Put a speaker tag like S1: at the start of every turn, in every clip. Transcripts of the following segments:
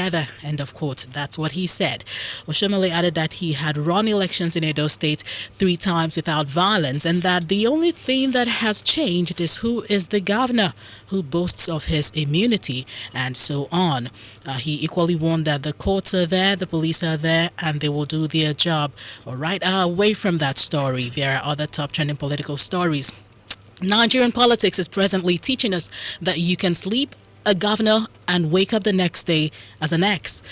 S1: together, end of quote. That's what he said. Oshomole added that he had run elections in Edo State 3 times without violence, and that the only thing that has changed is who is the governor, who boasts of his immunity, and so on. He equally warned that the courts are there, the police are there, and they will do their job. All right, away from that story, there are other top trending political stories. Nigerian politics is presently teaching us that you can sleep a governor and wake up the next day as an ex.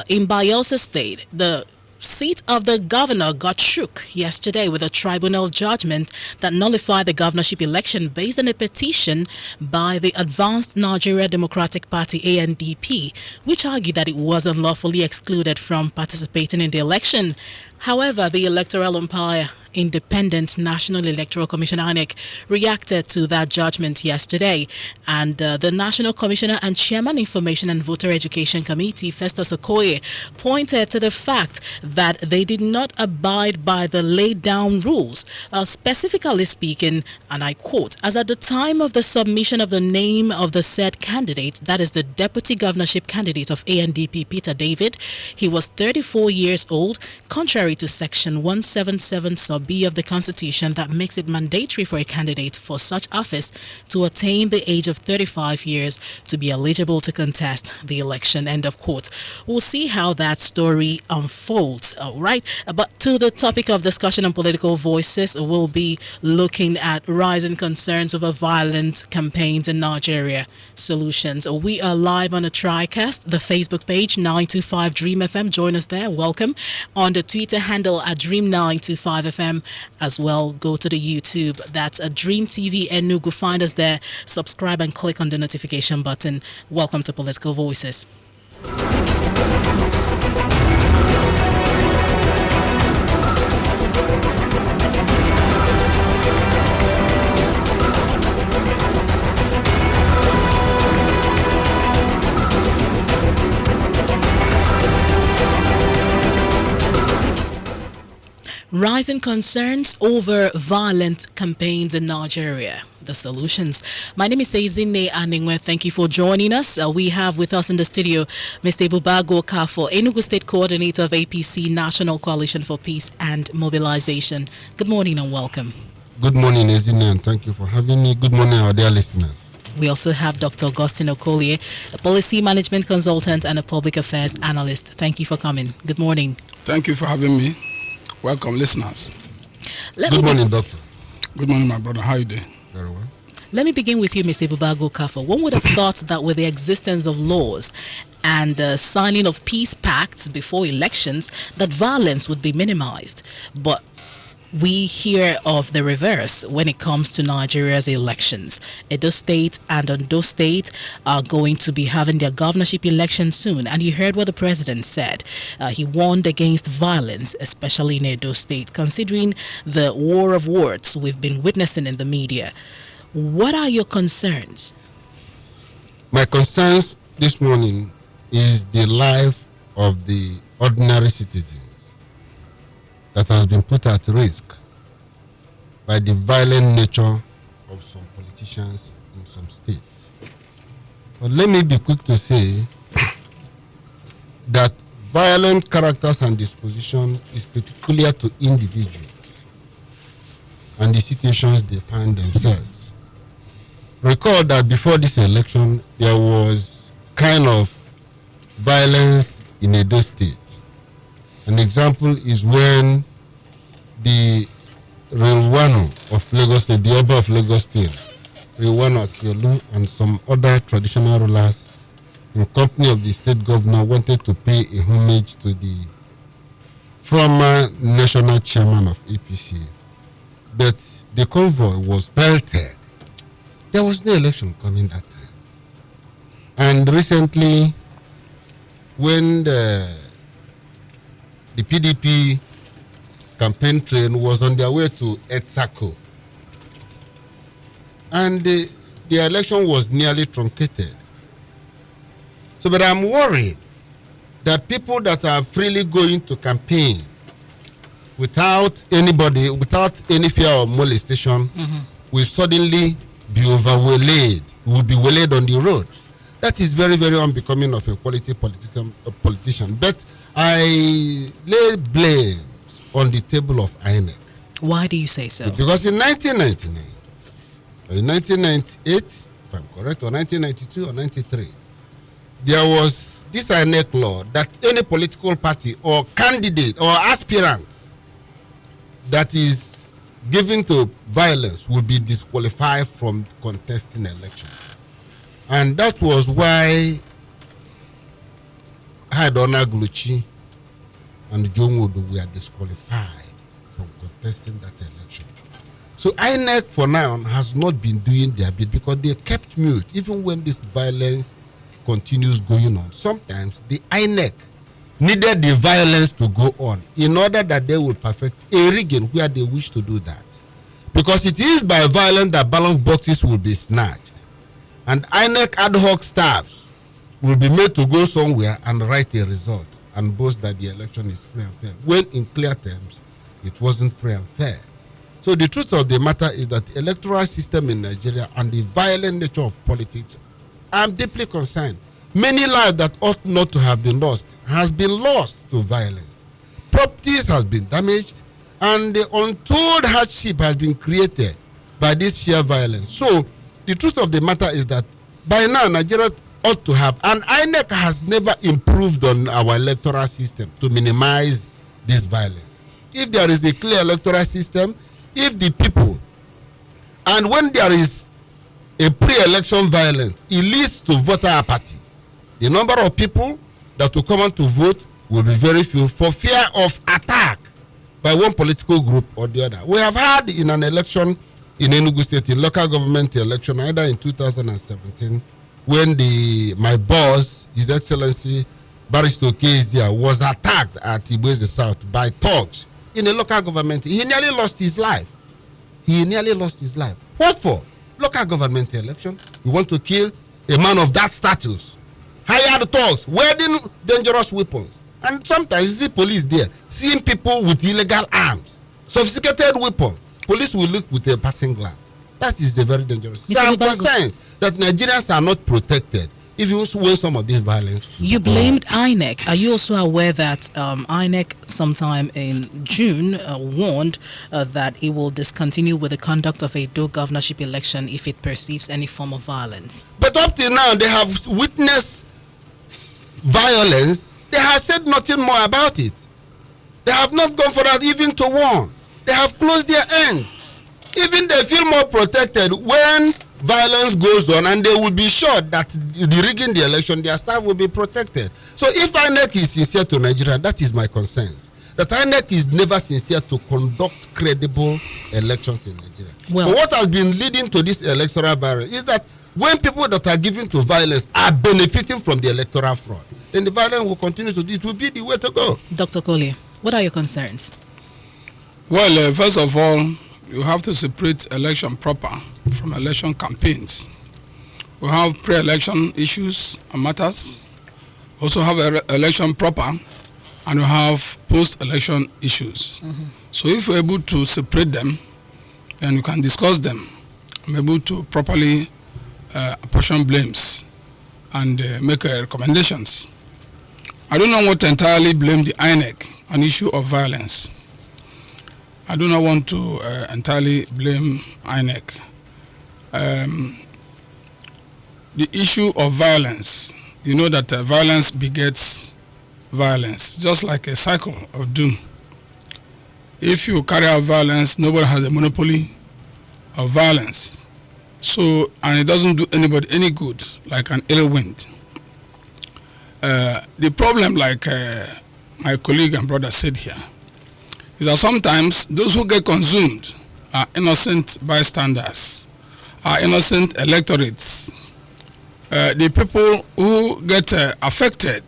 S1: In Bayelsa State, the seat of the governor got shook yesterday with a tribunal judgment that nullified the governorship election based on a petition by the Advanced Nigeria Democratic Party ANDP, which argued that it was unlawfully excluded from participating in the election. However, the electoral umpire, Independent National Electoral Commission INEC, reacted to that judgment yesterday, and the National Commissioner and Chairman Information and Voter Education Committee, Festus Okoye, pointed to the fact that they did not abide by the laid down rules, specifically speaking, and I quote, as at the time of the submission of the name of the said candidate, that is the deputy governorship candidate of ANDP, Peter David, he was 34 years old, contrary to section 177 sub B of the Constitution that makes it mandatory for a candidate for such office to attain the age of 35 years to be eligible to contest the election, end of quote. We'll see how that story unfolds, all right? But to the topic of discussion on political voices, we'll be looking at rising concerns over violent campaigns in Nigeria. Solutions. We are live on a TriCast, the Facebook page, 925 Dream FM. Join us there. Welcome. On the Twitter handle at Dream925FM as well. Go to the YouTube. That's a Dream TV Enugu. Find us there. Subscribe and click on the notification button. Welcome to Political Voices. Rising concerns over violent campaigns in Nigeria. The solutions. My name is Seizine Aningwe. Thank you for joining us. We have with us in the studio Mr. Ibubago Kafo, Enugu State Coordinator of APC National Coalition for Peace and Mobilization. Good morning and welcome.
S2: Good morning, Ezine, and thank you for having me. Good morning, our dear listeners.
S1: We also have Dr. Augustine Okolie, a policy management consultant and a public affairs analyst. Thank you for coming. Good morning.
S3: Thank you for having me. Welcome, listeners.
S2: Good morning, Doctor.
S3: Good morning, my brother. How are you doing?
S2: Very well.
S1: Let me begin with you, Mr. Ibubago Kafo. One would have thought that with the existence of laws and signing of peace pacts before elections, that violence would be minimized. But we hear of the reverse when it comes to Nigeria's elections. Edo State and Ondo State are going to be having their governorship election soon. And you heard what the president said. He warned against violence, especially in Edo State, considering the war of words we've been witnessing in the media. What are your concerns?
S2: My concerns this morning is the life of the ordinary citizens that has been put at risk by the violent nature of some politicians in some states. But let me be quick to say that violent characters and disposition is peculiar to individuals and the situations they find themselves. Recall that before this election, there was kind of violence in Edo State. An example is when the Rilwano of Lagos State, the Oba of Lagos State, Rilwano Akiolu, and some other traditional rulers in company of the state governor wanted to pay a homage to the former national chairman of APC. But the convoy was pelted. There was no election coming that time. And recently, when the PDP campaign train was on their way to Etsako, and the election was nearly truncated. So, but I'm worried that people that are freely going to campaign without anybody, without any fear of molestation, will suddenly be waylaid, will be waylaid on the road. That is very, very unbecoming of a quality politician. But I lay blame on the table of INEC.
S1: Why do you say so?
S2: Because in 1999, or in 1998, if I'm correct, or 1992 or 93, there was this INEC law that any political party or candidate or aspirant that is given to violence will be disqualified from contesting election. And that was why Haidona Gluchi and John Wodo were disqualified from contesting that election. So INEC for now has not been doing their bit because they kept mute even when this violence continues going on. Sometimes the INEC needed the violence to go on in order that they will perfect a rigging where they wish to do that. Because it is by violence that ballot boxes will be snatched. And INEC ad hoc staffs will be made to go somewhere and write a result and boast that the election is free and fair, when in clear terms, it wasn't free and fair. So the truth of the matter is that the electoral system in Nigeria and the violent nature of politics, I'm deeply concerned. Many lives that ought not to have been lost has been lost to violence. Properties has been damaged, and the untold hardship has been created by this sheer violence. So the truth of the matter is that by now Nigeria ought to have, and INEC has never improved on our electoral system to minimize this violence. If there is a clear electoral system, if the people, and when there is a pre-election violence, it leads to voter apathy. The number of people that will come out to vote will be very few for fear of attack by one political group or the other. We have had in an election in Enugu State, in local government election, either in 2017, when my boss, His Excellency Barrister Kezia, was attacked at Ibweze South by thugs in a local government. He nearly lost his life. He nearly lost his life. What for? Local government election. You want to kill a man of that status. Hired thugs, wielding dangerous weapons. And sometimes you see police there, seeing people with illegal arms, sophisticated weapons. Police will look with a passing glance. That is a very dangerous. So I'm concerned that Nigerians are not protected if you when some of this violence.
S1: You blamed INEC. Are you also aware that INEC sometime in June warned that it will discontinue with the conduct of a dual governorship election if it perceives any form of violence?
S2: But up till now, they have witnessed violence. They have said nothing more about it. They have not gone for that even to warn. They have closed their ends. Even they feel more protected when violence goes on, and they will be sure that the rigging the election, their staff will be protected. So if INEC is sincere to Nigeria, that is my concern. That INEC is never sincere to conduct credible elections in Nigeria. Well, but what has been leading to this electoral violence is that when people that are given to violence are benefiting from the electoral fraud, then the violence will continue to do. It will be the way to go.
S1: Dr. Collier, what are your concerns?
S3: Well, first of all, you have to separate election proper from election campaigns. We have pre-election issues and matters. We also have election proper, and we have post-election issues. So if we're able to separate them, then we can discuss them. I'm able to properly apportion blames and make recommendations. I do not want to entirely blame the INEC on issue of violence. I do not want to entirely blame INEC. The issue of violence, you know that violence begets violence, just like a cycle of doom. If you carry out violence, nobody has a monopoly of violence. So, and it doesn't do anybody any good, like an ill wind. The problem, like my colleague and brother said here, is that sometimes those who get consumed are innocent bystanders, are innocent electorates. The people who get affected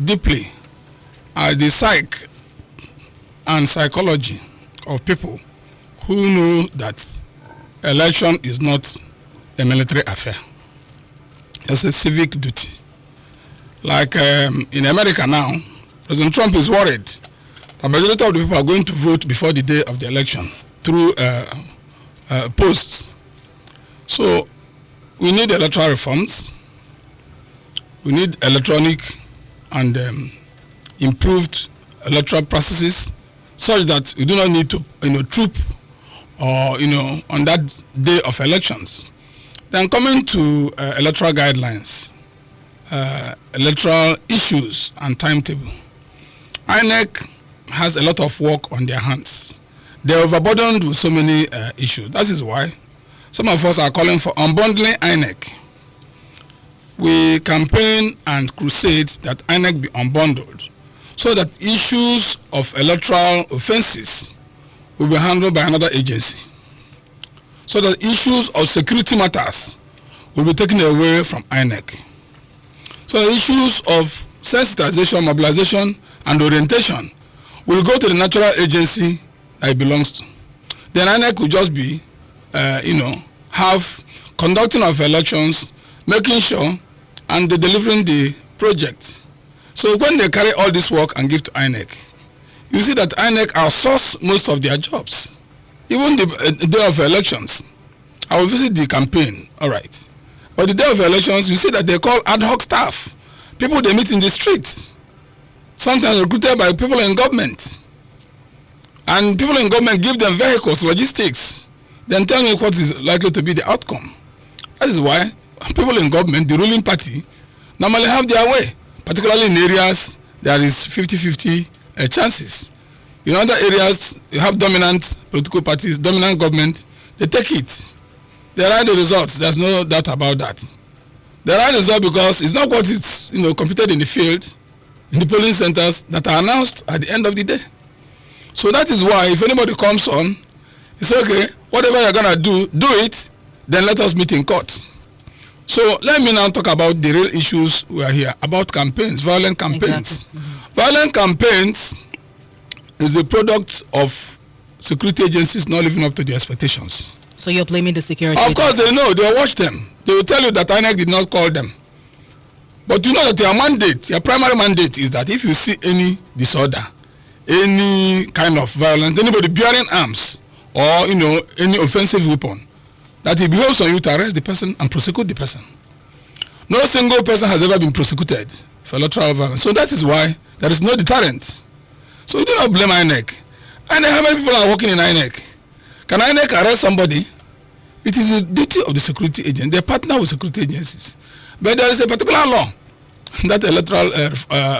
S3: deeply are the psyche and psychology of people who know that election is not a military affair. It's a civic duty. Like in America now, President Trump is worried. The majority of the people are going to vote before the day of the election through posts. So we need electoral reforms. We need electronic and improved electoral processes such that we do not need to, troop or, on that day of elections. Then coming to electoral guidelines, electoral issues and timetable. INEC has a lot of work on their hands. They're overburdened with so many issues. That is why some of us are calling for unbundling INEC. We campaign and crusade that INEC be unbundled so that issues of electoral offenses will be handled by another agency, so that issues of security matters will be taken away from INEC. So the issues of sensitization, mobilization, and orientation will go to the natural agency that it belongs to. Then INEC will just be, have conducting of elections, making sure, and delivering the project. So when they carry all this work and give to INEC, you see that INEC outsource most of their jobs. Even the day of elections, I will visit the campaign, all right. But the day of elections, you see that they call ad hoc staff, people they meet in the streets, sometimes recruited by people in government. And people in government give them vehicles, logistics, then tell me what is likely to be the outcome. That is why people in government, the ruling party, normally have their way, particularly in areas there is 50-50 chances. In other areas, you have dominant political parties, dominant government, they take it. They write the results, there's no doubt about that. They write the result because it's not what is computed in the field, in the polling centers that are announced at the end of the day. So that is why if anybody comes on, it's okay, whatever you're gonna do it, then let us meet in court. So let me now talk about the real issues we are here, about campaigns, violent campaigns.
S1: Exactly.
S3: Violent campaigns is a product of security agencies not living up to their expectations.
S1: So you're blaming the security
S3: Of course
S1: agencies?
S3: they know, they'll watch them. They will tell you that INEC did not call them. But you know that your mandate, your primary mandate is that if you see any disorder, any kind of violence, anybody bearing arms or any offensive weapon, that it behoves on you to arrest the person and prosecute the person. No single person has ever been prosecuted for electoral violence. So that is why there is no deterrent. So you do not blame INEC. INEC, how many people are working in INEC? Can INEC arrest somebody? It is the duty of the security agent. They partner with security agencies. But there is a particular law, that electoral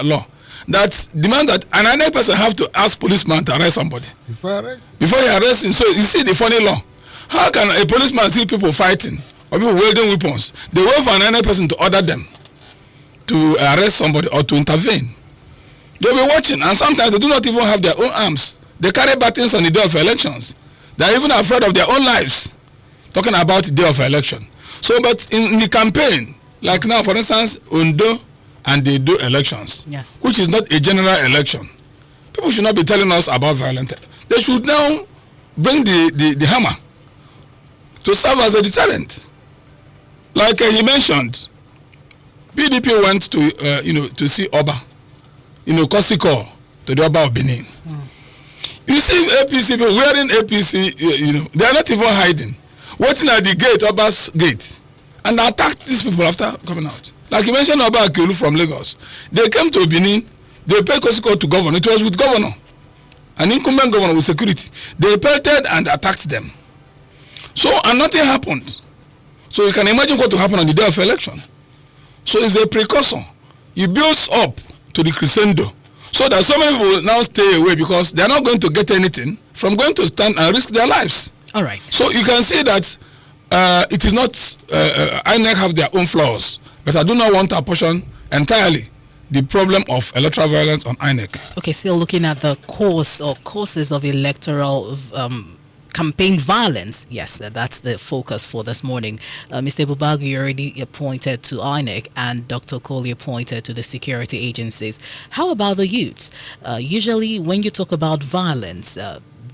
S3: law, that demands that an INEC person have to ask policeman to arrest somebody.
S2: Before arrest?
S3: Before you arrest him. So you see the funny law. How can a policeman see people fighting or people wielding weapons? They wait for an INEC person to order them to arrest somebody or to intervene. They'll be watching, and sometimes they do not even have their own arms. They carry batons on the day of elections. They're even afraid of their own lives, talking about the day of election. So, but in the campaign, like now, for instance, Ondo and they do elections,
S1: yes,
S3: which is not a general election. People should not be telling us about violence. They should now bring the hammer to serve as a deterrent. Like he mentioned, PDP went to to see Oba, Kosiko, to the Oba of Benin. You see APC people wearing APC, they are not even hiding, waiting at the gate, Oba's gate, and attacked these people after coming out. Like you mentioned Oba Akiolu from Lagos. They came to Benin, they paid Kosiko to govern. It was with governor, an incumbent governor with security. They pelted and attacked them. So, and nothing happened. So you can imagine what will happen on the day of election. So it's a precursor. It builds up to the crescendo, so that so many people will now stay away because they are not going to get anything from going to stand and risk their lives.
S1: All right.
S3: So you can see that it is not, INEC have their own flaws, but I do not want to apportion entirely the problem of electoral violence on INEC.
S1: Okay, still looking at the cause or causes of electoral campaign violence. Yes, that's the focus for this morning. Mr. Bubagi already pointed to INEC and Dr. Collier pointed to the security agencies. How about the youths? Usually when you talk about violence,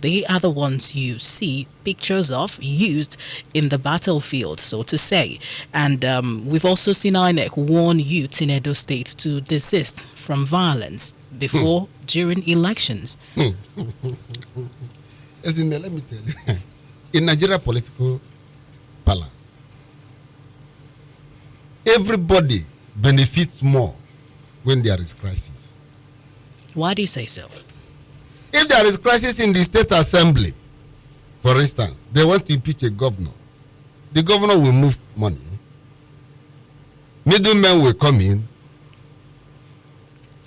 S1: they are the ones you see pictures of used in the battlefield, so to say. And we've also seen INEC warn youths in Edo State to desist from violence before, during elections.
S2: As in, let me tell you, in Nigeria political balance, everybody benefits more when there is crisis.
S1: Why do you say so?
S2: If there is crisis in the state assembly, for instance, they want to impeach a governor, the governor will move money. Middlemen will come in.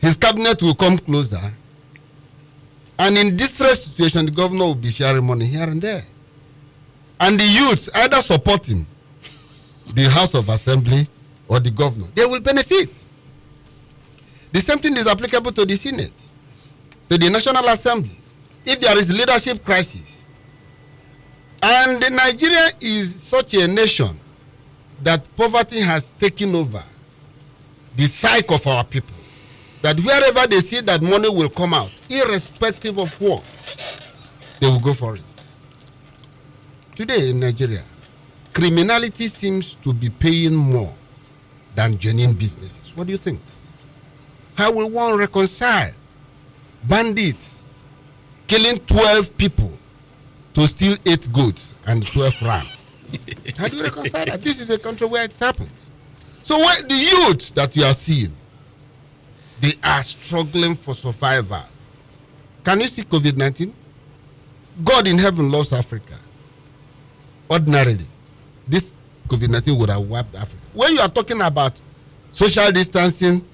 S2: His cabinet will come closer. And in distress situation, the governor will be sharing money here and there. And the youths, either supporting the House of Assembly or the governor, they will benefit. The same thing is applicable to the Senate, to the National Assembly. If there is leadership crisis, and Nigeria is such a nation that poverty has taken over the psyche of our people, that wherever they see that money will come out, irrespective of what, they will go for it. Today in Nigeria, criminality seems to be paying more than genuine businesses. What do you think? How will one reconcile bandits killing 12 people to steal 8 goats and 12 rams? How do you reconcile that? This is a country where it happens. So when the youth that you are seeing, they are struggling for survival. Can you see COVID-19? God in heaven loves Africa. Ordinarily, this COVID-19 would have wiped Africa. When you are talking about social distancing,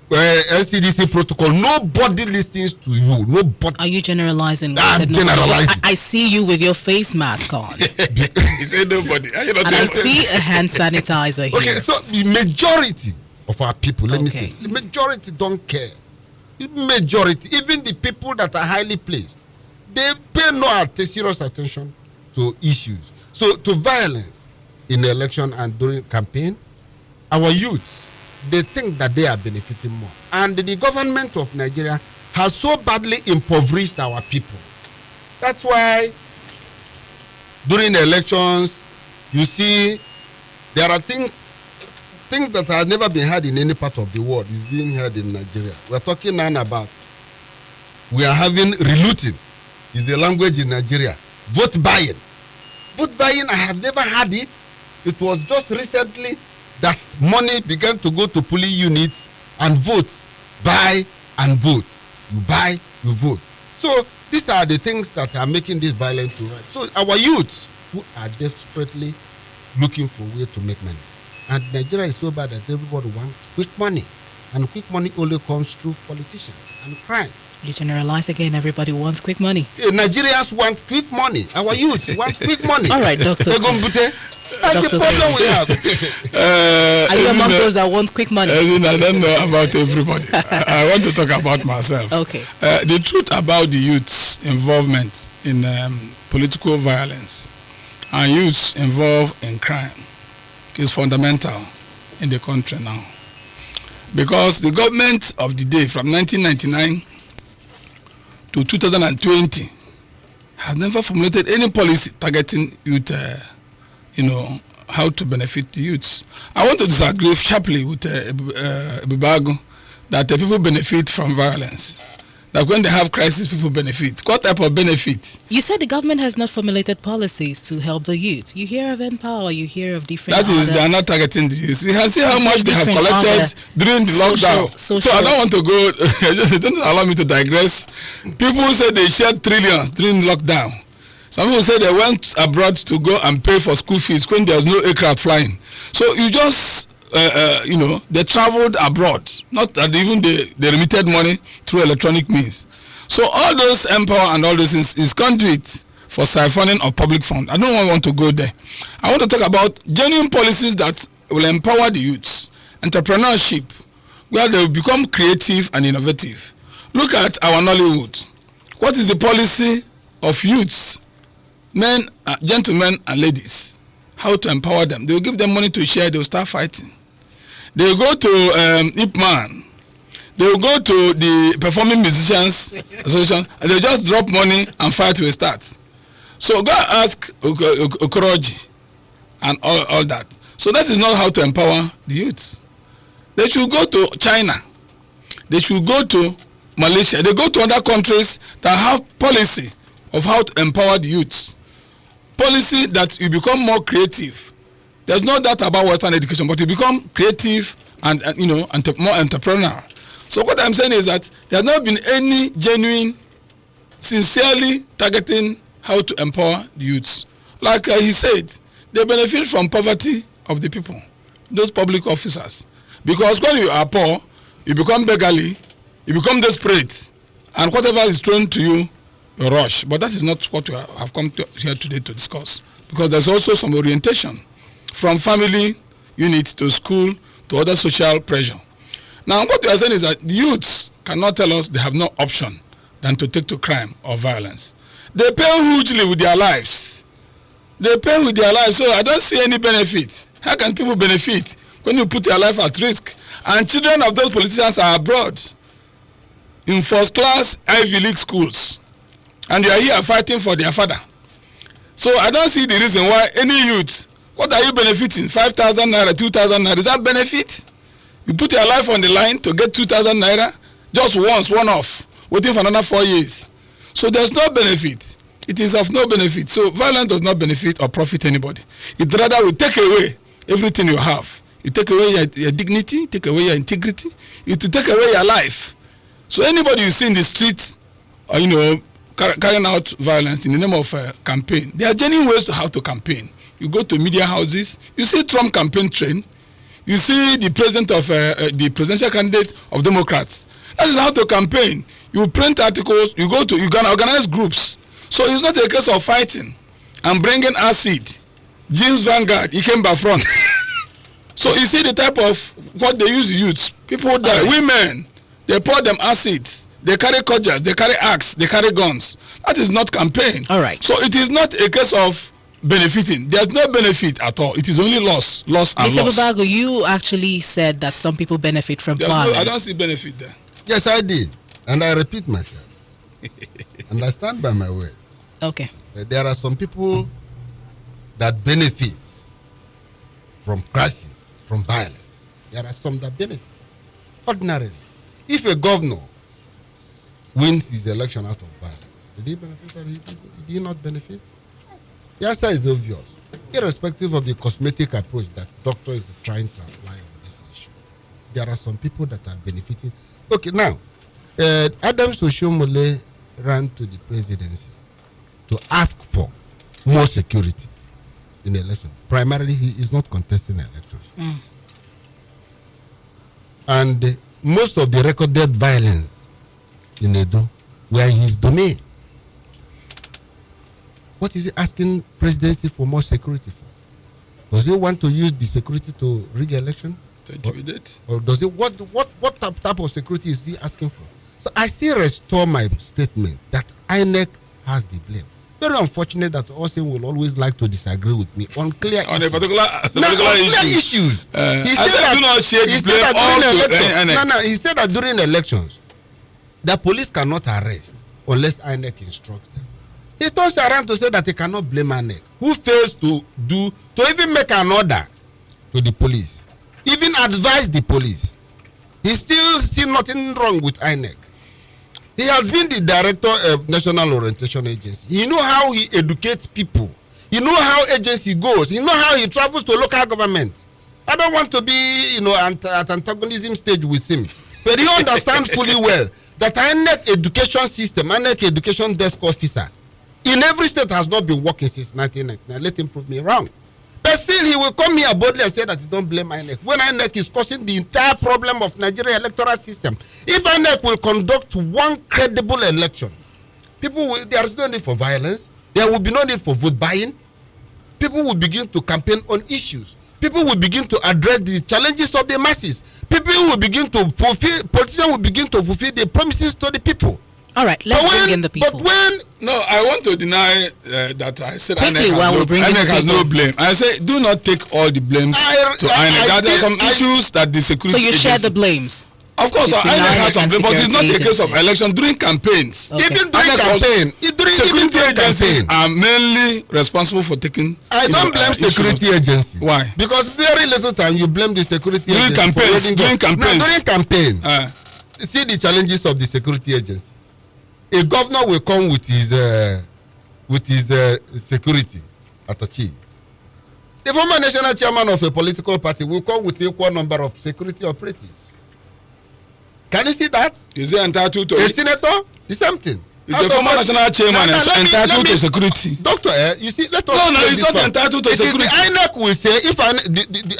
S2: NCDC protocol, nobody listens to you. Nobody.
S1: Are you generalizing?
S2: I'm generalizing.
S1: I see you with your face mask on.
S3: He said nobody.
S1: And I see a hand sanitizer here.
S2: Okay, so the majority of our people, let me say, the majority don't care. The majority, even the people that are highly placed, they pay no serious attention to issues. So to violence in the election and during campaign, our youth, they think that they are benefiting more. And the government of Nigeria has so badly impoverished our people. That's why during the elections, you see there are things that have never been heard in any part of the world is being heard in Nigeria. We're talking now about, we are having relooting, is the language in Nigeria. Vote buying. Vote buying, I have never had it. It was just recently that money began to go to polling units and vote. Buy and vote. You buy, you vote. So these are the things that are making this violent to rise. So our youths who are desperately looking for a way to make money. And Nigeria is so bad that everybody wants quick money. And quick money only comes through politicians and crime.
S1: You generalize again, everybody wants quick money.
S2: Nigerians want quick money. Our youth want quick money.
S1: All right, Doctor.
S2: That's the problem we have.
S1: Are you among those that want quick money?
S3: I don't know about everybody. I want to talk about myself.
S1: Okay.
S3: The truth about the youth's involvement in political violence and youths involved in crime is fundamental in the country now. Because the government of the day from 1999 to 2020 has never formulated any policy targeting youth, how to benefit the youths. I want to disagree sharply with Bibago that the people benefit from violence. That when they have crisis, people benefit. What type of benefit?
S1: You said the government has not formulated policies to help the youth. You hear of Empower, you hear of different.
S3: That is, they are not targeting the youth. You can see how much they have collected during the lockdown. So I don't want to go, don't allow me to digress. People say they shared trillions during lockdown. Some people say they went abroad to go and pay for school fees when there's no aircraft flying. So you just, they traveled abroad, not that even they remitted money through electronic means. So all those Empower and all those things is conduit for siphoning of public funds. I don't want to go there. I want to talk about genuine policies that will empower the youths, entrepreneurship, where they will become creative and innovative. Look at our Nollywood. What is the policy of youths, men, gentlemen and ladies? How to empower them? They will give them money to share, they will start fighting. They will go to Ip Man. They will go to the Performing Musicians Association and they just drop money and fight will start. So go ask Okoroji and all that. So that is not how to empower the youths. They should go to China. They should go to Malaysia. They go to other countries that have policy of how to empower the youths. Policy that you become more creative. There's no doubt about Western education, but you become creative and more entrepreneurial. So what I'm saying is that there has not been any genuine, sincerely targeting how to empower the youths. Like he said, they benefit from poverty of the people, those public officers. Because when you are poor, you become beggarly, you become desperate, and whatever is thrown to you, you rush. But that is not what we have come here today to discuss. Because there's also some orientation from family unit to school to other social pressure. Now, what we are saying is that the youths cannot tell us they have no option than to take to crime or violence. They pay hugely with their lives. They pay with their lives, so I don't see any benefit. How can people benefit when you put your life at risk? And children of those politicians are abroad in first-class Ivy League schools, and they are here fighting for their father. So I don't see the reason why any youth, what are you benefiting? 5,000 naira, 2,000 naira, is that benefit? You put your life on the line to get 2,000 naira just once, one off, waiting for another 4 years. So there's no benefit. It is of no benefit. So violence does not benefit or profit anybody. It rather will take away everything you have. You take away your dignity, take away your integrity, it will take away your life. So anybody you see in the street, or carrying out violence in the name of a campaign, there are genuine ways to how to campaign. You go to media houses, you see Trump campaign train, you see the president of the presidential candidate of Democrats. That is how to campaign. You print articles, you can organize groups. So it's not a case of fighting and bringing acid. James Vanguard, he came by front. So you see the type of what they use youths. People die, women, they pour them acids, they carry cudgels, they carry axe, they carry guns. That is not campaign.
S1: All right.
S3: So it is not a case of benefiting. There's no benefit at all. It is only loss and loss.
S1: Mr. Bubago, you actually said that some people benefit from violence.
S3: I don't see benefit there.
S2: Yes, I did. And I repeat myself. And I stand by my words.
S1: Okay.
S2: There are some people that benefit from crisis, from violence. There are some that benefit. Ordinarily, if a governor wins his election out of violence, did he benefit or did he not benefit? The answer is obvious, irrespective of the cosmetic approach that doctor is trying to apply on this issue. There are some people that are benefiting. Okay, now, Adams Oshiomhole ran to the presidency to ask for more security in the election. Primarily, he is not contesting the election. And most of the recorded violence in Edo were in his domain. What is he asking presidency for more security for? Does he want to use the security to rig election?
S3: To intimidate?
S2: Or does he what type of security is he asking for? So I still restore my statement that INEC has the blame. Very unfortunate that Austin will always like to disagree with me on clear
S3: on
S2: issues.
S3: A particular
S2: issues.
S3: He said do not share the blame all to INEC.
S2: No, he said that during elections, the police cannot arrest unless INEC instructs them. He turns around to say that he cannot blame INEC, who fails to even make an order to the police, even advise the police. He still see nothing wrong with INEC. He has been the director of National Orientation Agency. He knows how he educates people. He knows how agency goes. He knows how he travels to local government. I don't want to be, at antagonism stage with him. But he understands fully well that INEC education system, INEC education desk officer, in every state has not been working since 1999. Let him prove me wrong. But still, he will come here boldly and say that he don't blame INEC. When INEC is causing the entire problem of Nigeria electoral system. If INEC will conduct one credible election, there is no need for violence. There will be no need for vote buying. People will begin to campaign on issues. People will begin to address the challenges of the masses. Politicians will begin to fulfill their promises to the people.
S1: All right, let's bring in the people.
S3: No, I want to deny that I said
S1: quickly,
S3: INEC has no blame. I say do not take all the blames to INEC. There are some issues that the security.
S1: So you share the blames.
S3: Of course, INEC has some blame, but it's not a case of election during campaigns.
S2: Okay. Even during campaign,
S3: security agencies are mainly responsible for taking.
S2: I don't blame security agencies.
S3: Why?
S2: Because very little time you blame the security agencies.
S3: During campaigns.
S2: During campaign. See the challenges of the security agencies. A governor will come with his security attaches. The former national chairman of a political party will come with equal number of security operatives. Can you see that?
S3: Is he entitled to
S2: a
S3: it?
S2: senator? The same thing.
S3: Is the former national chairman entitled to security?
S2: Doctor, you see, let us.
S3: No, he's not entitled to security.
S2: The INEC will say, if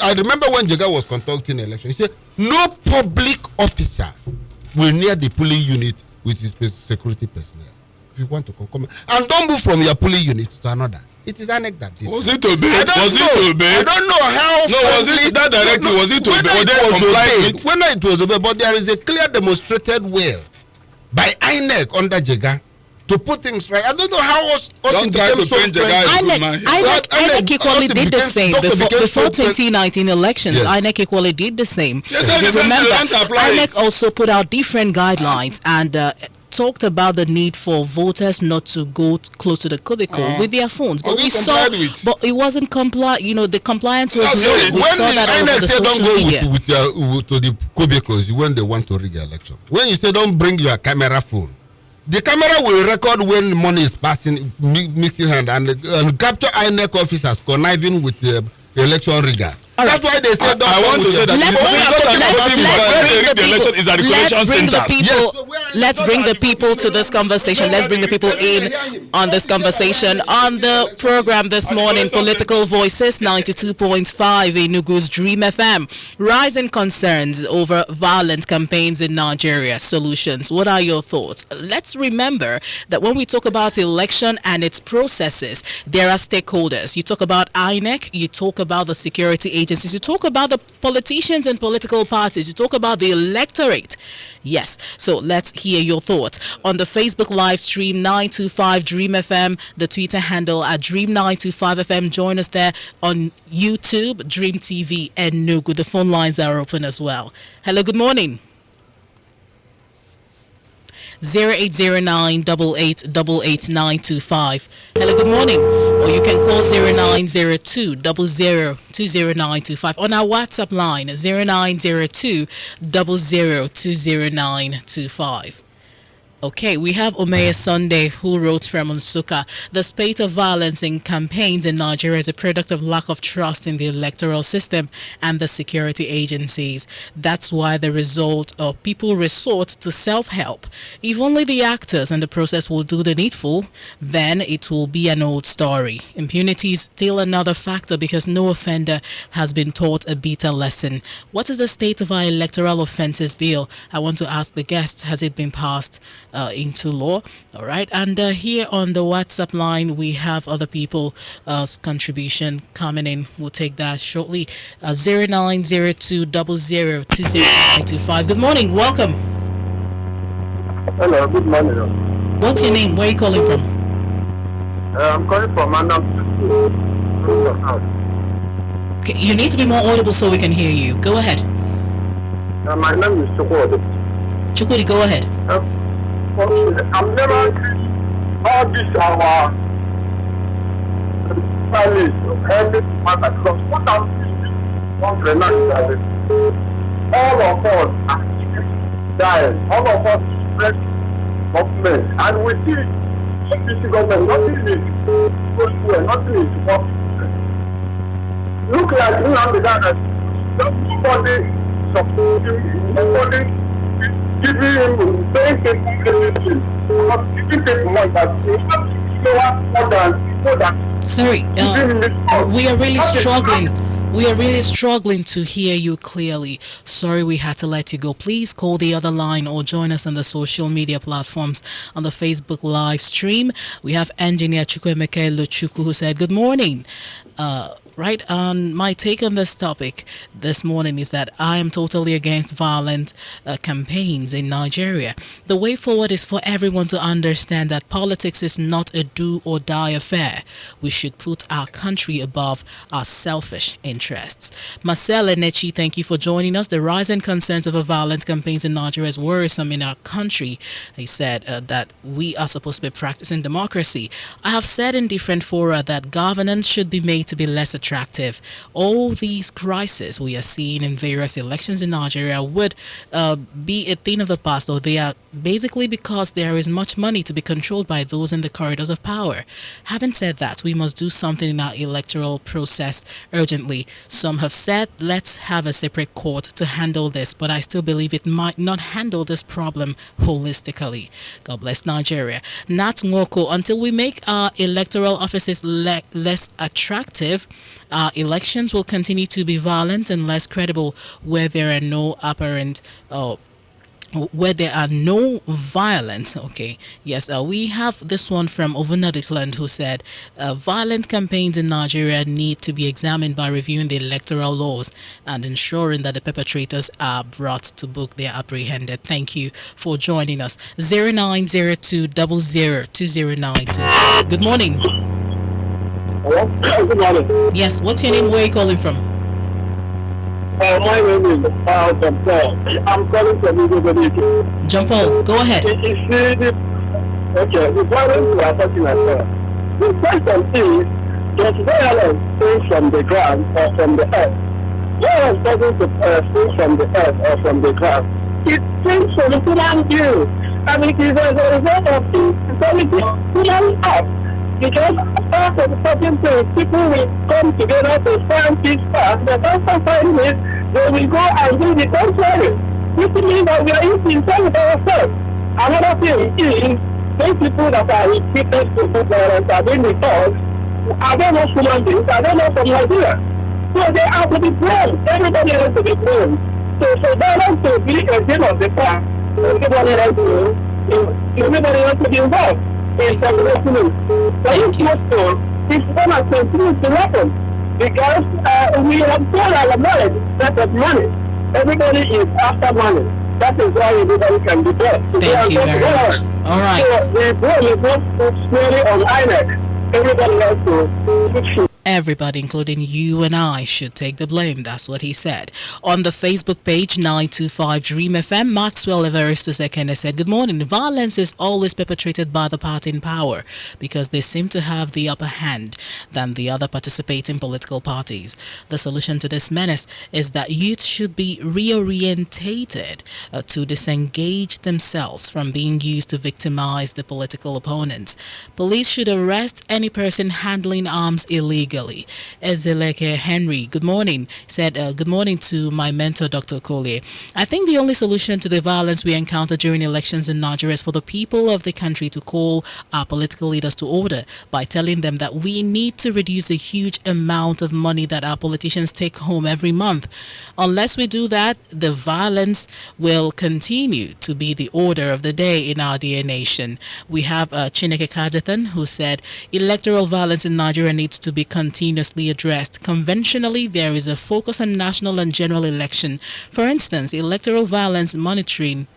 S2: I remember when Jega was conducting election, he said, no public officer will near the polling unit with his security personnel. If you want to come, and don't move from your polling unit to another. It is INEC that did.
S3: Was it obeyed? I
S2: don't know how.
S3: No, was it that directly? Was it obeyed?
S2: Whether it was obeyed, but there is a clear demonstrated will by INEC under Jega to put things right. I don't know how Austin became so
S1: INEC equally did the same before 2019 elections. Yes. INEC equally did the same.
S3: Yes, if you remember,
S1: INEC also put out different guidelines and talked about the need for voters not to go close to the cubicle with their phones. But we saw, but it wasn't the compliance was low. We saw that all over the social media.
S2: Don't go to the cubicles when they want to rig the election. When you say don't bring your camera phone, the camera will record when money is passing, mixing hand, and capture INEC officers conniving with election riggers. That's why they say
S3: I want to say that
S1: let's bring the people to this conversation. Let's bring the people in on this conversation. On the program this morning, Political Voices 92.5 Enugu's Dream FM. Rising concerns over violent campaigns in Nigeria. Solutions. What are your thoughts? Let's remember that when we talk about election and its processes, there are stakeholders. You talk about INEC, you talk about the security agencies, you talk about the politicians and political parties, you talk about the electorate. Yes, so let's hear your thoughts. On the Facebook live stream 925 Dream FM, the Twitter handle at Dream 925 FM. Join us there on YouTube, Dream TV Enugu. The phone lines are open as well. Hello, good morning. 0809-8888-925. Hello, good morning. Or you can call 0902-00-20925 on our WhatsApp line 0902-00-20925. Okay, we have Omeya Sunday, who wrote from Nsukka. The spate of violence in campaigns in Nigeria is a product of lack of trust in the electoral system and the security agencies. That's why the result of people resort to self-help. If only the actors in the process will do the needful, then it will be an old story. Impunity is still another factor because no offender has been taught a bitter lesson. What is the state of our electoral offences bill? I want to ask the guests, has it been passed into law? All right, and here on the WhatsApp line we have other people's contribution coming in. We'll take that shortly. 0902-00-20925. Good morning, welcome.
S4: Hello, good morning.
S1: What's your name? Where are you calling from?
S4: I'm calling from Manam.
S1: Okay, you need to be more audible so we can hear you. Go ahead.
S4: My name is Chukwudi.
S1: Chukwudi, go ahead.
S4: I'm never all this our families every matter because what I'm all of us are dying, all of us are government, and we see this government, nothing is going well, nothing is working. Look like you have the guy that nobody supporting, nobody giving him saying anything, not giving people money that more than
S1: sorry, we are really struggling. We are really struggling to hear you clearly. Sorry we had to let you go. Please call the other line or join us on the social media platforms on the Facebook live stream. We have engineer Chukwemeke Luchuku who said, good morning. Right, my take on this topic this morning is that I am totally against violent campaigns in Nigeria. The way forward is for everyone to understand that politics is not a do-or-die affair. We should put our country above our selfish interests. Marcel Enechi, thank you for joining us. The rising concerns over violent campaigns in Nigeria is worrisome in our country. He said that we are supposed to be practicing democracy. I have said in different fora that governance should be made to be less attractive attractive. All these crises we are seeing in various elections in Nigeria would be a thing of the past, or they are basically because there is much money to be controlled by those in the corridors of power. Having said that, we must do something in our electoral process urgently. Some have said, let's have a separate court to handle this, but I still believe it might not handle this problem holistically. God bless Nigeria. Nat Nwoko, until we make our electoral offices less attractive, our elections will continue to be violent and less credible where there are no apparent where there are no violence. Okay, yes, we have this one from Ovunadikland who said violent campaigns in Nigeria need to be examined by reviewing the electoral laws and ensuring that the perpetrators are brought to book. They are apprehended. Thank you for joining us. 0902002092. Good morning.
S4: Hello? Good morning.
S1: Yes, what's your name? Where are you calling from?
S4: My name is John Paul. I'm calling from Igbo.
S1: John Paul, go ahead.
S4: Okay, the violence we are talking about. The question is, does violence spring from the ground or from the earth? Violence doesn't spring from the earth or from the ground. It springs from the human being. And it is as a result of the human act. Because after the certain things, people will come together to find peace fast, but after finding it, they will go and do the contrary. This means that we are inside with ourselves. Another thing is, those people that are repeated to do violence are being returned, are they not human beings? Are they not from Nigeria? So they have to be blamed. Everybody has to be blamed. So for violence to be a deal of the past, everybody has to be involved. Thank you. It's going to continue to happen because we have told our knowledge that of money. Everybody is after money. That is why everybody can be there.
S1: Thank you very much. All right.
S4: So the goal is not squarely on INEC. Everybody has to fix it.
S1: Everybody, including you and I, should take the blame. That's what he said. On the Facebook page, 925 Dream FM, Maxwell Everest II said, good morning. Violence is always perpetrated by the party in power because they seem to have the upper hand than the other participating political parties. The solution to this menace is that youth should be reorientated to disengage themselves from being used to victimize the political opponents. Police should arrest any person handling arms illegally. Ezeleke Henry, good morning, said, good morning to my mentor, Dr. Collier. I think the only solution to the violence we encounter during elections in Nigeria is for the people of the country to call our political leaders to order by telling them that we need to reduce the huge amount of money that our politicians take home every month. Unless we do that, the violence will continue to be the order of the day in our dear nation. We have Chineke Kajethan, who said, electoral violence in Nigeria needs to be continuously addressed. Conventionally, there is a focus on national and general election. For instance, electoral violence monitoring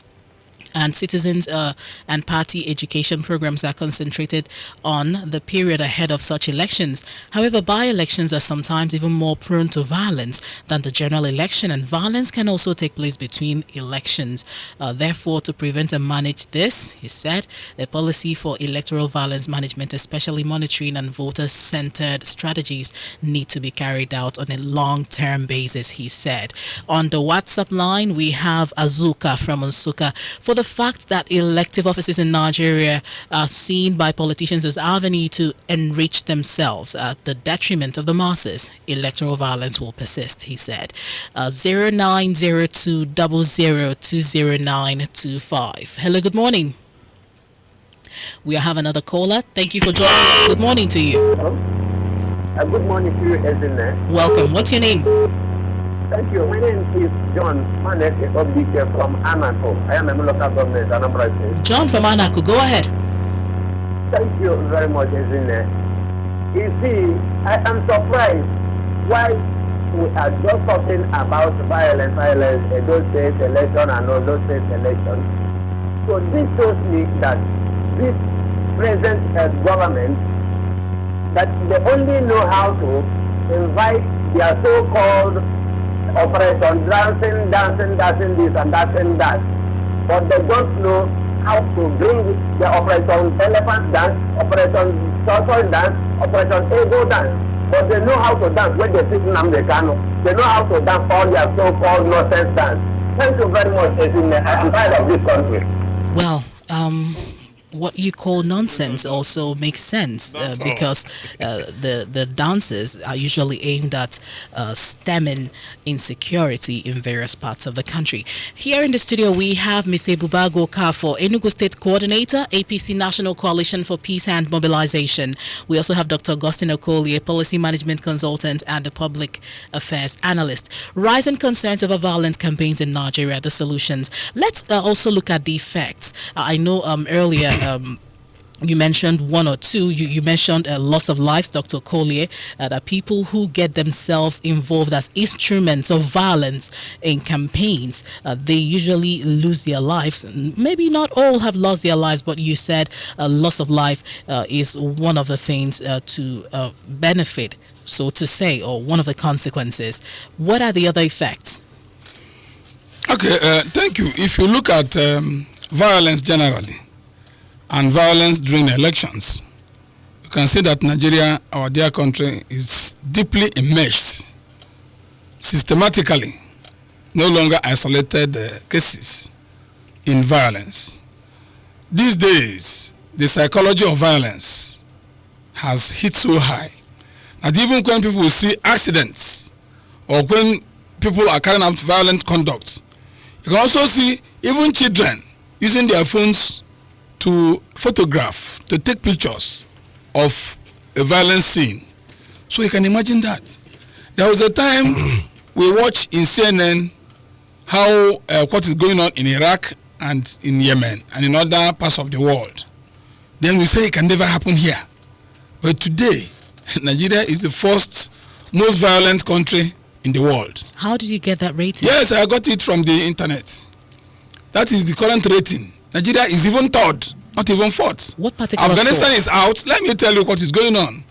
S1: and citizens and party education programs are concentrated on the period ahead of such elections. However, by-elections are sometimes even more prone to violence than the general election, and violence can also take place between elections. Therefore, to prevent and manage this, he said, a policy for electoral violence management, especially monitoring and voter-centered strategies, need to be carried out on a long-term basis, he said. On the WhatsApp line, we have Azuka from Unsuka. For the fact that elective offices in Nigeria are seen by politicians as avenue to enrich themselves at the detriment of the masses, electoral violence will persist, he said. 090200200925. Hello, good morning. We have another caller. Thank you for joining us. Good morning to you.
S4: Hello? Good morning to you, Ezine.
S1: Welcome. What's your name?
S4: Thank you. My name is John Manek from Anako. I am a local government, Anambra State.
S1: John from Anako, go ahead.
S4: Thank you very much, Ezine. You see, I am surprised why we are just talking about violence, those states election and all those states elections. So this shows me that this present government, that they only know how to invite their so-called operation, dancing this and that. But they don't know how to bring the operation elephant dance, operation turtle dance, operation ego dance. but they know how to dance when they sit in Americano. They know how to dance all their so-called nonsense dance. Thank you very much, Ezine. I'm tired of this country.
S1: Well, what you call nonsense also makes sense because the dances are usually aimed at stemming insecurity in various parts of the country. Here in the studio, we have Mr. Ebubago Okafor, Enugu State Coordinator, APC National Coalition for Peace and Mobilization. We also have Dr. Augustine Okolie, Policy Management Consultant and a Public Affairs Analyst. Rising concerns over violent campaigns in Nigeria, the solutions. Let's also look at the effects. I know earlier you mentioned one or two. You mentioned loss of lives, Dr. Collier, that people who get themselves involved as instruments of violence in campaigns, they usually lose their lives. Maybe not all have lost their lives, but you said loss of life is one of the things to benefit, so to say, or one of the consequences. What are the other effects?
S3: Okay, thank you. If you look at violence generally, and violence during elections, you can see that Nigeria, our dear country, is deeply immersed, systematically, no longer isolated cases in violence. These days, the psychology of violence has hit so high that even when people see accidents or when people are carrying out violent conduct, you can also see even children using their phones to photograph, to take pictures of a violent scene. So you can imagine that. There was a time we watched in CNN how what is going on in Iraq and in Yemen and in other parts of the world. Then we say it can never happen here. But today, Nigeria is the first most violent country in the world.
S1: How did you get that rating?
S3: Yes, I got it from the internet. That is the current rating. Nigeria is even third, not even fourth.
S1: What particular
S3: Afghanistan
S1: source?
S3: is out. Let me tell you what is going on.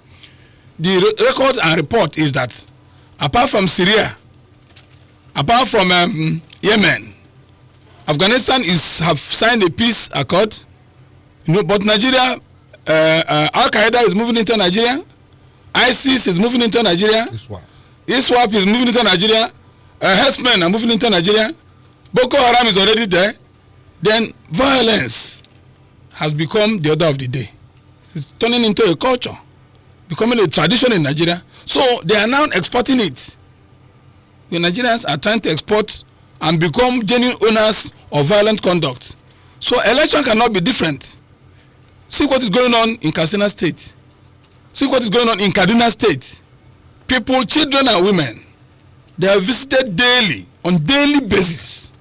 S3: The record and report is that apart from Syria, apart from Yemen, Afghanistan have signed a peace accord. But Nigeria, Al Qaeda is moving into Nigeria. ISIS is moving into Nigeria. ISWAP is moving into Nigeria. Herdsmen are moving into Nigeria. Boko Haram is already there. Then violence has become the order of the day. It's turning into a culture, becoming a tradition in Nigeria. So they are now exporting it. The Nigerians are trying to export and become genuine owners of violent conduct. So election cannot be different. See what is going on in Katsina State. See what is going on in Kaduna State. People, children and women, they are visited daily, on daily basis.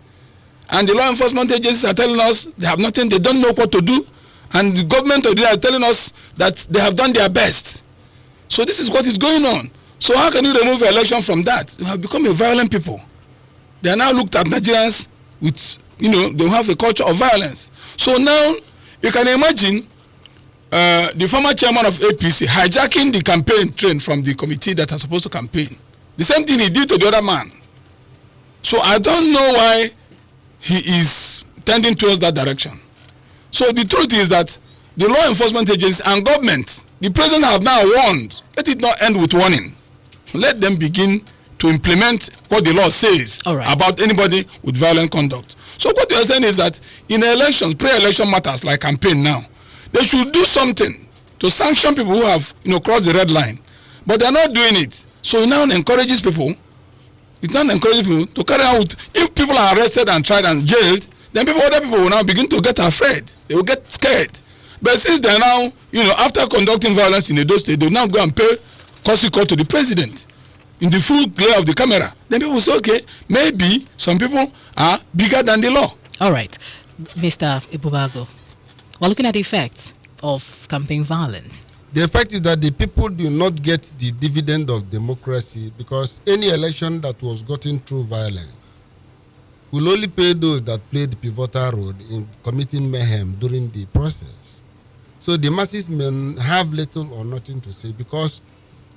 S3: And the law enforcement agencies are telling us they have nothing, they don't know what to do. And the government of the are telling us that they have done their best. So this is what is going on. So how can you remove election from that? You have become a violent people. They are now looked at Nigerians with, they have a culture of violence. So now you can imagine the former chairman of APC hijacking the campaign train from the committee that are supposed to campaign. The same thing he did to the other man. So I don't know why he is tending towards that direction. So the truth is that the law enforcement agencies and government, the president have now warned. Let it not end with warning. Let them begin to implement what the law says about anybody with violent conduct. So what we are saying is that in elections, pre-election matters like campaign now, they should do something to sanction people who have crossed the red line. But they are not doing it. So it now encourages people. It now encourages people to carry out. If people are arrested and tried and jailed, then other people will now begin to get afraid. They will get scared. But since they are now, after conducting violence in Edo State, they will now go and pay courtesy call to the president in the full glare of the camera. Then people will say, okay, maybe some people are bigger than the law.
S1: All right, Mr. Ebubago, we're looking at the effects of campaign violence.
S2: The effect is that the people do not get the dividend of democracy, because any election that was gotten through violence will only pay those that played the pivotal role in committing mayhem during the process. So the masses may have little or nothing to say, because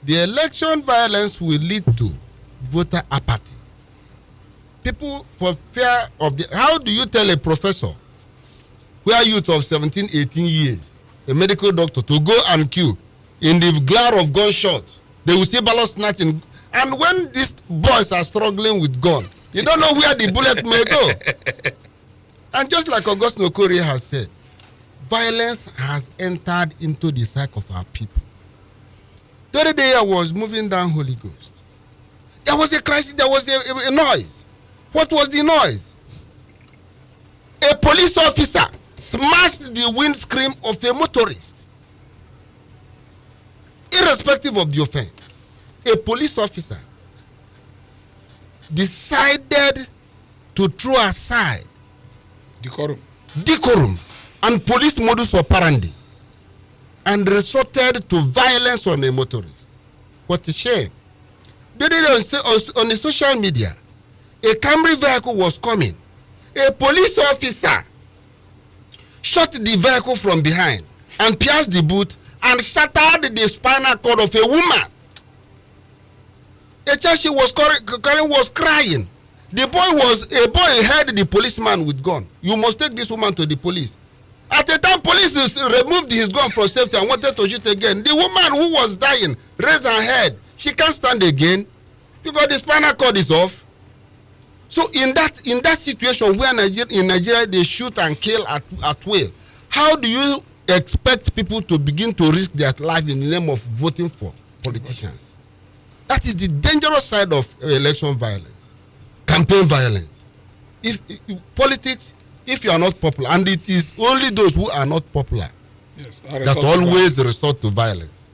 S2: the election violence will lead to voter apathy. People, for fear of how do you tell a professor who are youth of 17, 18 years, a medical doctor, to go and queue in the glare of gunshots They will see ballot snatching. And when these boys are struggling with gun, you don't know where the bullet may go. And just like Augustine Okorie has said, violence has entered into the psyche of our people. The other day I was moving down Holy Ghost. There was a crisis, there was a noise. What was the noise? A police officer smashed the windscreen of a motorist. Irrespective of the offense, a police officer decided to throw aside decorum and police modus operandi and resorted to violence on a motorist. What a shame. On the social media, a Camry vehicle was coming. A police officer shot the vehicle from behind and pierced the boot and shattered the spinal cord of a woman. A child she was carrying was crying. A boy held the policeman with gun. You must take this woman to the police. At the time, police removed his gun from safety and wanted to shoot again. The woman who was dying raised her head. She can't stand again because the spinal cord is off. So in that situation where in Nigeria they shoot and kill at will, how do you expect people to begin to risk their life in the name of voting for politicians? That is the dangerous side of election violence, campaign violence. If politics, if you are not popular, and it is only those who are not popular that always resort to violence.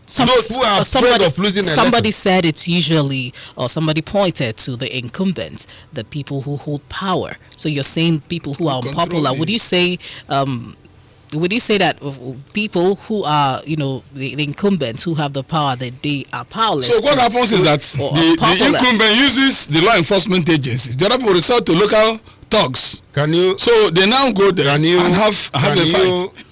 S2: Those who are afraid of losing
S1: somebody said it's usually, or somebody pointed to the incumbents, the people who hold power. So you're saying people who are unpopular. Would you say that people who are, the incumbents who have the power, that they are powerless?
S3: So what happens is that the incumbent uses the law enforcement agencies. The other people resort to local thugs. So they now go there and have a fight.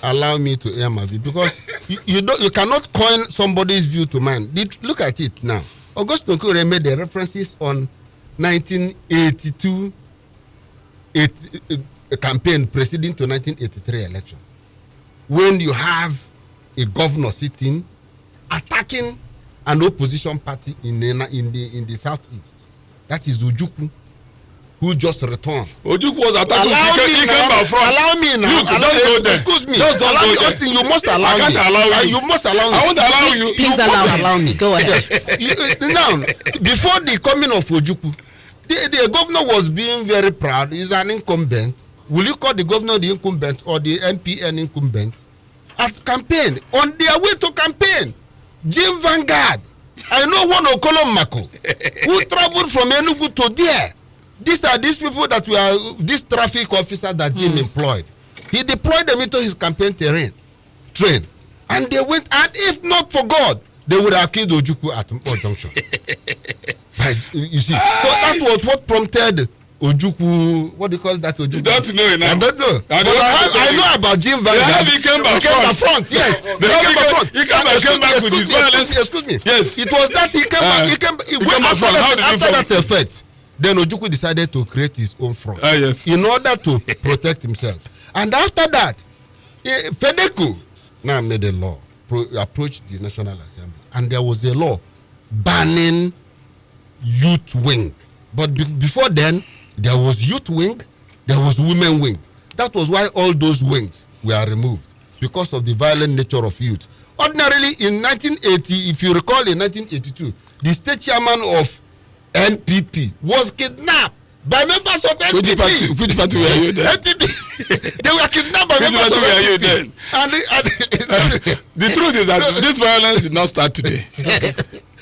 S2: Allow me to air my view, because you cannot coin somebody's view to mine. Look at it now. Augustine Okorie made the references on 1982 campaign preceding to 1983 election, when you have a governor sitting attacking an opposition party in the southeast. That is Ojukwu, who just returned.
S3: Ojukwu was attacking.
S2: Allow me now. Excuse me.
S3: Just don't go there.
S2: Austin, you must allow me.
S3: I can't allow you.
S2: You must allow me.
S3: I won't allow you.
S1: Please allow me. Go ahead.
S2: Now, before the coming of Ojukwu, the governor was being very proud. He's an incumbent. Will you call the governor the incumbent or the MPN incumbent? At campaign, on their way to campaign, Jim Vanguard, I know one Okolo Mako, who traveled from Enugu to there. These are these people that were this traffic officer that Jim employed. He deployed them into his campaign train, and they went. And if not for God, they would have killed Ojukwu at Mpo Junction. You see, so that was what prompted Ojukwu. What do you call that? Ojukwu? You
S3: don't know enough.
S2: I don't know. I know about Jim Vanguard.
S3: He came back
S2: front. Yes,
S3: he came back with his violence.
S2: Excuse me.
S3: Yes,
S2: it was that he came back. He came back front. After that effect, then Ojukwu decided to create his own front in order to protect himself. And after that, FEDECO now made a law, approached the National Assembly, and there was a law banning youth wing. But before then, there was youth wing, there was women wing. That was why all those wings were removed, because of the violent nature of youth. Ordinarily, in 1980, if you recall, in 1982, the state chairman of NPP was kidnapped by members of NPP.
S3: Which party were you then?
S2: NPP. They were kidnapped by members of NPP.
S3: Were you then? The truth is that this violence did not start today.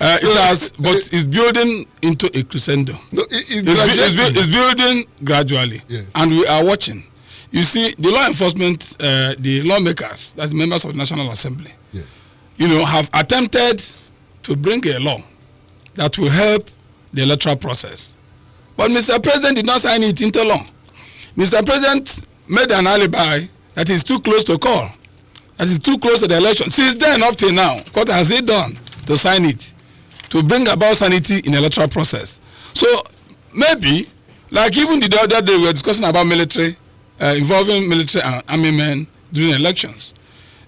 S3: It has, but it's building into a crescendo.
S2: No,
S3: it's building gradually,
S2: yes.
S3: And we are watching. You see, the law enforcement, the lawmakers, that's members of the National Assembly,
S2: yes,
S3: have attempted to bring a law that will help the electoral process. But Mr. President did not sign it into law. Mr. President made an alibi that is too close to call, that is too close to the election. Since then up till now, what has he done to sign it, to bring about sanity in the electoral process? So maybe, like even the other day we were discussing about military, involving military and army men during elections.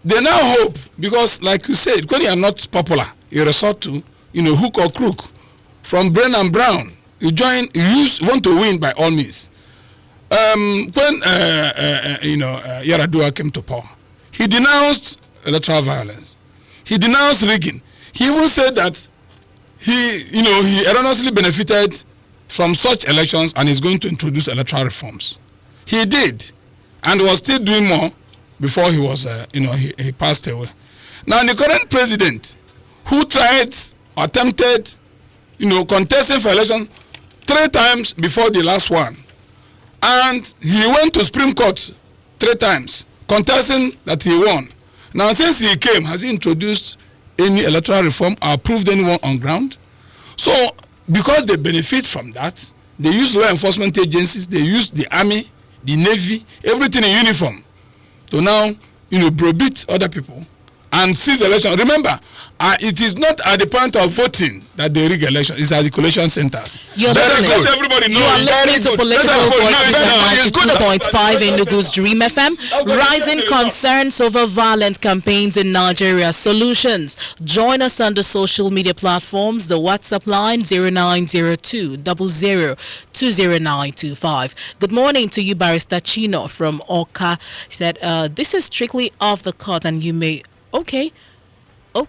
S3: They now hope, because like you said, when you are not popular you resort to, hook or crook. From Brain and Brown, you want to win by all means. When Yaradua came to power, he denounced electoral violence. He denounced rigging. He even said that he erroneously benefited from such elections and is going to introduce electoral reforms. He did, and was still doing more before he was, he passed away. Now, the current president, who attempted, contesting for election 3 times before the last one, and he went to Supreme Court 3 times, contesting that he won. Now, since he came, has he introduced any electoral reform or approved anyone on ground? So, because they benefit from that, they use law enforcement agencies, they use the army, the navy, everything in uniform to now, browbeat other people and seize election. Remember, it is not at the point of voting that they rig election. It's at the collation centers.
S1: You're
S3: Let
S1: listening.
S3: everybody know.
S1: You are listening to Political Voices at 92.5 Enugu's Dream FM. Rising concerns over violent campaigns in Nigeria. Solutions. Join us on the social media platforms. The WhatsApp line 0902 00 20925. Good morning to you, Barrister Chino from Oka. He said, this is strictly off the court and you may... Okay. I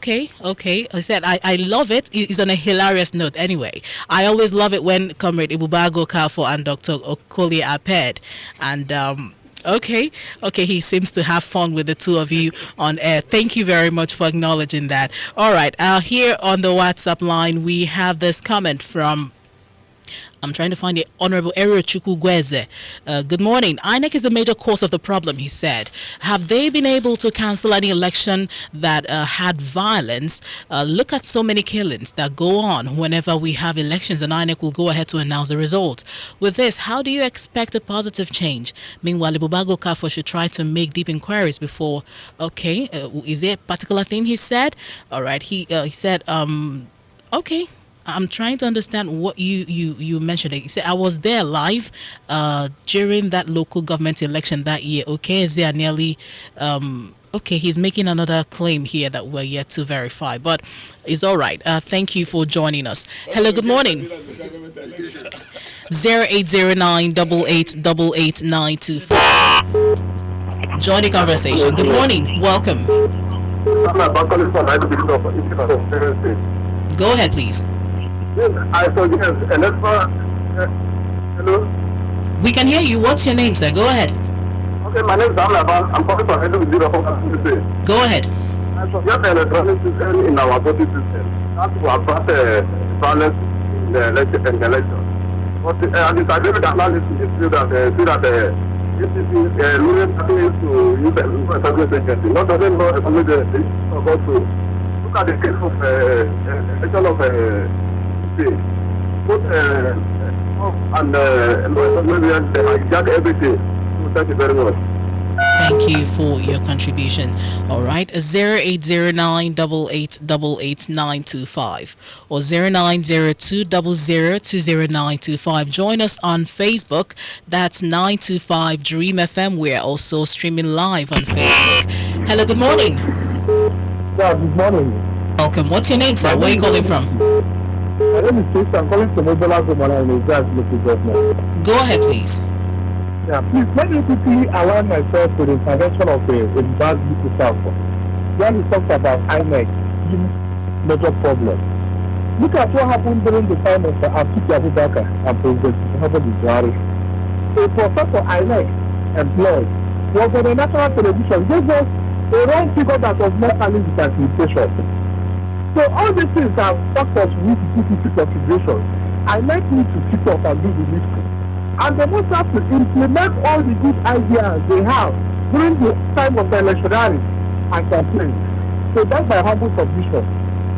S1: said, I love it. It's on a hilarious note. Anyway, I always love it when Comrade Ibubago Kafo and Dr. Okolie are paired. And, okay, he seems to have fun with the two of you on air. Thank you very much for acknowledging that. All right, here on the WhatsApp line, we have this comment from... I'm trying to find it. Honorable Eriochukwu Gweze. Good morning. INEC is a major cause of the problem, he said. Have they been able to cancel any election that had violence? Look at so many killings that go on whenever we have elections, and INEC will go ahead to announce the result. With this, how do you expect a positive change? Meanwhile, Ibubago Kafo should try to make deep inquiries before... Okay, is there a particular thing he said? All right, he said, okay. I'm trying to understand what you mentioned. You said I was there live during that local government election that year. Okay, is there nearly okay, he's making another claim here that we're yet to verify, but it's all right. Thank you for joining us. Hello, good morning. 0809888925. Join the conversation. Good morning. Welcome. Go ahead, please.
S4: Yes, I suggest electoral. Hello?
S1: We can hear you. What's your name, sir? Go ahead.
S4: Okay, my name is Amlaban. I'm calling from Enugu.
S1: Go ahead.
S4: I suggest the electronic system in our voting system. That will attract violence in the election. But I disagree with the analysis is that the ECC ruling party is to use the establishment agency. Not only know establishment agency, but also look at the case of election of both and got everything. So thank you very much.
S1: Thank you for your contribution. All right, 0809888925 or 090200200925. Join us on Facebook. That's 925 Dream FM. We're also streaming live on Facebook. Hello, good morning.
S4: Yeah, good morning.
S1: Welcome. What's your name, sir? Where are you calling from?
S4: My name is Chris. I'm calling from Obola Gomala in Ojai local government.
S1: Go ahead, please.
S4: Yeah, please let me quickly align myself with the intervention of a bad people council. When he talks about INEC, major problem. Look at what happened during the time of Atiku Abubakar and President Muhammadu Buhari. A professor INEC employed was on the national television. This was a wrong figure that was not handling the classification. So all these things are factors we need to put into consideration. INEC needs to sit up and do the needful. And they must have to implement all the good ideas they have during the time of the electionary and campaign. So that's my humble submission.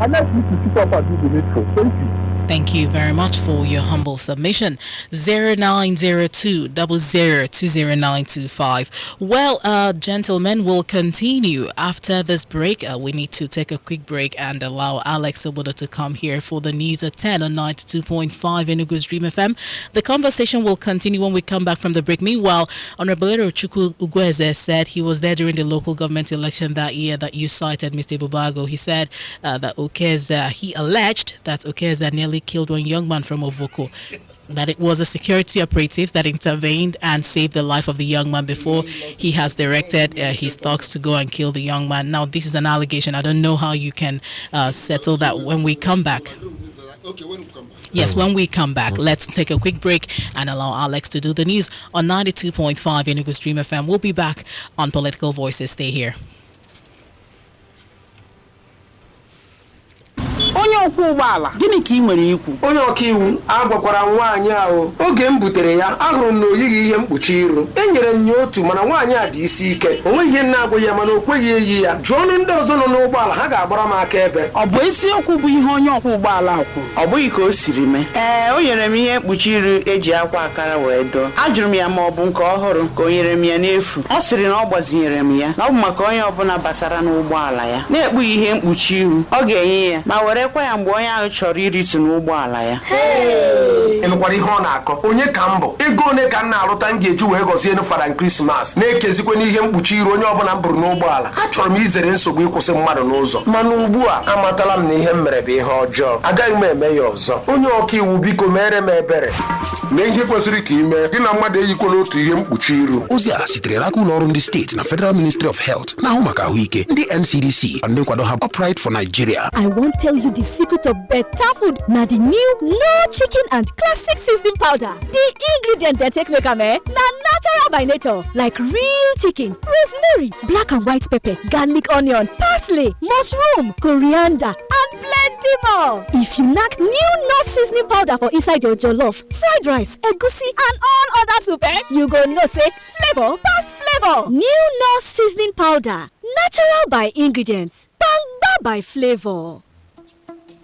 S4: And let's need to sit up and do the needful. Thank you.
S1: Thank you very much for your humble submission. 0902 002095. Well, gentlemen, we'll continue after this break. We need to take a quick break and allow Alex Obodo to come here for the news at 10 on 92.5 Enugu's Dream FM. The conversation will continue when we come back from the break. Meanwhile, Honorable Chukwu Ugweze said he was there during the local government election that year that you cited, Mr. Bubago. He said that Okeza, he alleged that Okeza nearly killed one young man from Ovoko, that it was a security operative that intervened and saved the life of the young man before he has directed his thugs to go and kill the young man. Now, this is an allegation. I don't know how you can settle that when we come back.
S2: Okay, when we come back.
S1: Yes, when we come back, let's take a quick break and allow Alex to do the news on 92.5 Enugu's Dream FM. We'll be back on Political Voices. Stay here.
S5: onye ọkwọ ụgbọala gịnị ka ị nwere ikwu?
S6: Onye ọka iwu agwakwara nwaanyị ahụ oge m butere ya ahụrụ m na oyighị ihe mkpuchi iru enyere m ya otu mana nwaanyị a dị isi ike onwe ihe na-agwa ya mana o kweghị eyi ya jụọ ọnụ ndị ọzọ nọ n'ụgbọala ha ga-agbara m aka ebe
S5: ọ bụ eziokwu bụ ihe onye ọkwọ ụgbọala kwuru?
S7: Ọ bụghị ka o siri mee. O nyere m ihe mkpuchi iru eji akwa akara wee doo. Ajụrụ m ya ma ọ bụ nke ọhụrụ ka o nyere m ya n'efu. Ọ sịrị na ọ gbazinyere m ya na ọ bụ maka onye ọbụla batara n'ụgbọala ya na-ekpughị ihe mkpuchi iru ọ ga-enye ya ma werekwa ya mgbe onye ahụ chọrọ iritu n'ụgbọala ya.
S6: Ị nụkwara ihe ọ na-akọ? Onye ka mbụ ego one ka m na-arụta m ga-eji wee gọzie Fada Krismas na-ekezikwa n'ihe mkpuchi iru onye ọbụla m bụrụ n'ụgbọala. Achọrọ m izere nsogbu ịkwụsị mmadụ n'ụzọ mana ugbu a amatala m na ihe m mere bụ ihe ọjọọ agaghị m eme ya ọzọ. Onye ọka iwu biko mere m ebere mee ihe kwesịrị ka ime gị na mmadụ eyikwala otu ihe mkpuchi iru.
S8: Ozi a sitere n'aka ụlọ ọrụ ndị steeti na Federal Ministry of Health na-ahụ maka ahụike ndị NCDC na ndị nkwado ha Upright for Nigeria.
S9: I won't tell you the secret of better food na the new no chicken and classic seasoning powder. The ingredient they take make am na natural by nature, like real chicken, rosemary, black and white pepper, garlic, onion, parsley, mushroom, coriander, and plenty more. If you knack new no seasoning powder for inside your jollof, fried rice, egusi, and all other soup, you go know say flavor pass flavor. New no seasoning powder, natural by ingredients, bangba by flavor.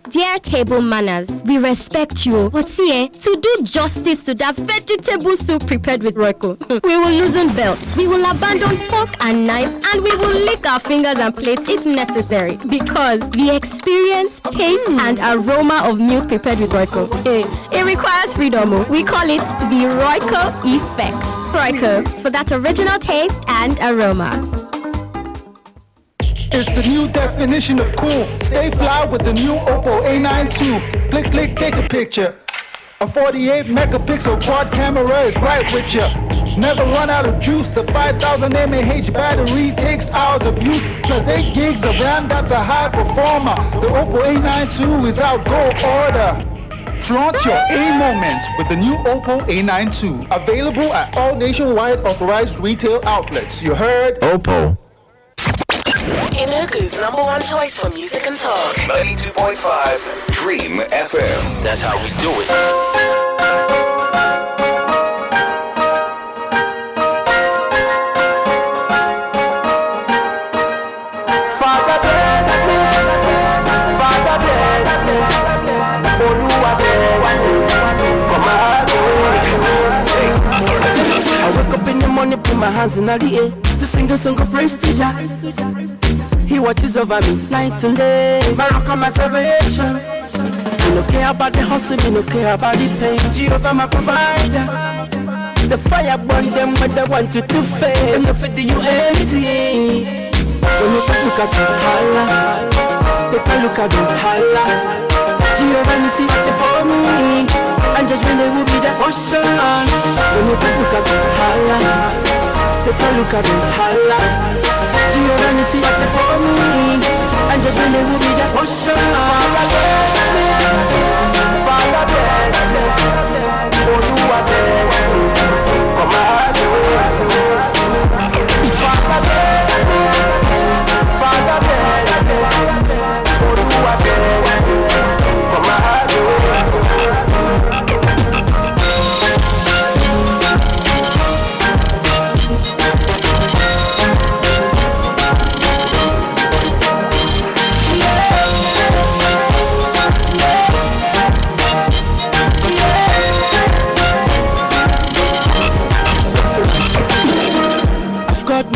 S10: Dear table manners, we respect you. But see, to do justice to that vegetable soup prepared with Royco, we will loosen belts, we will abandon fork and knife, and we will lick our fingers and plates if necessary. Because the experience, taste, and aroma of meals prepared with Royco, it requires freedom. We call it the Royco effect. Royco, for that original taste and aroma.
S11: It's the new definition of cool. Stay fly with the new Oppo A9 II. Click, click, take a picture. A 48 megapixel quad camera is right with you. Never run out of juice. The 5000 mAh battery takes hours of use. Plus 8 gigs of RAM, that's a high performer. The Oppo A9 II is out, go order. Flaunt your A moments with the new Oppo A9 II. Available at all nationwide authorized retail outlets. You heard?
S8: Oppo.
S12: Enugu's #1 choice for music and talk.
S13: 92.5 Dream FM.
S12: That's how we do it.
S14: Father bless me, Father bless me, Oluwa bless me, come I wake up in the morning, put my hands in the air to sing a song of praise to Jah. He watches over me night and day. My rock and my salvation. Me no care about the hustle, me no care about the pain. Jehovah my provider. The fire burn them when they want you to fail. Them no fit do you anything. When you just look at you, holla. Take a look at you, holla. Jehovah you see what's for me. And just really will be the ocean. When you just look at you, holla. Take a look at you, holla. Jehovah you see what's for me. And just really will be the ocean. Father bless me, Father bless me, Oluwa bless me, come on, Father bless me, Father bless me, Oluwa bless me, come on.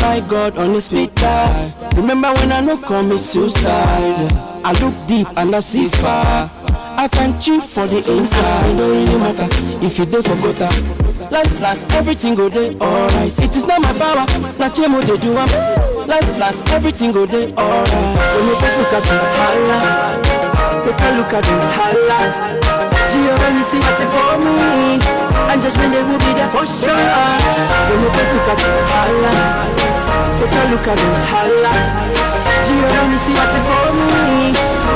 S14: my God, on the speed dial. Remember when I no commit suicide? I look deep and I see fire. I can cheat for the inside. Don't really matter if you dey for gutter. Last, everything go dey alright. It is not my power, na chemo they do am. Last, everything go dey alright. When you first look at you, holla. Take a look at you, holla. Gio, when you see what's for me, and just when they will be there, for sure. When you first look at you, holla. Take a look at you, holla. Gio, when you see what's for me,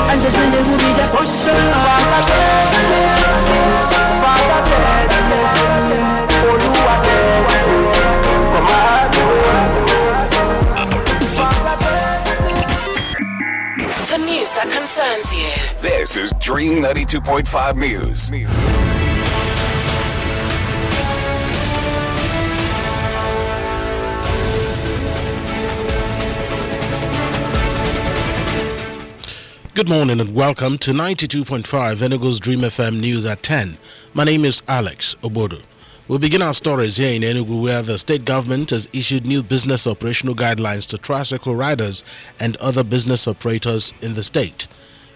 S14: and just when they will be there, for sure. Father bless me, Father bless me, Oluwa bless me, come on.
S12: The news that concerns you.
S13: This is Dream 92.5 News.
S15: Good morning and welcome to 92.5 Enugu's Dream FM News at 10. My name is Alex Obodo. We'll begin our stories here in Enugu, where the state government has issued new business operational guidelines to tricycle riders and other business operators in the state.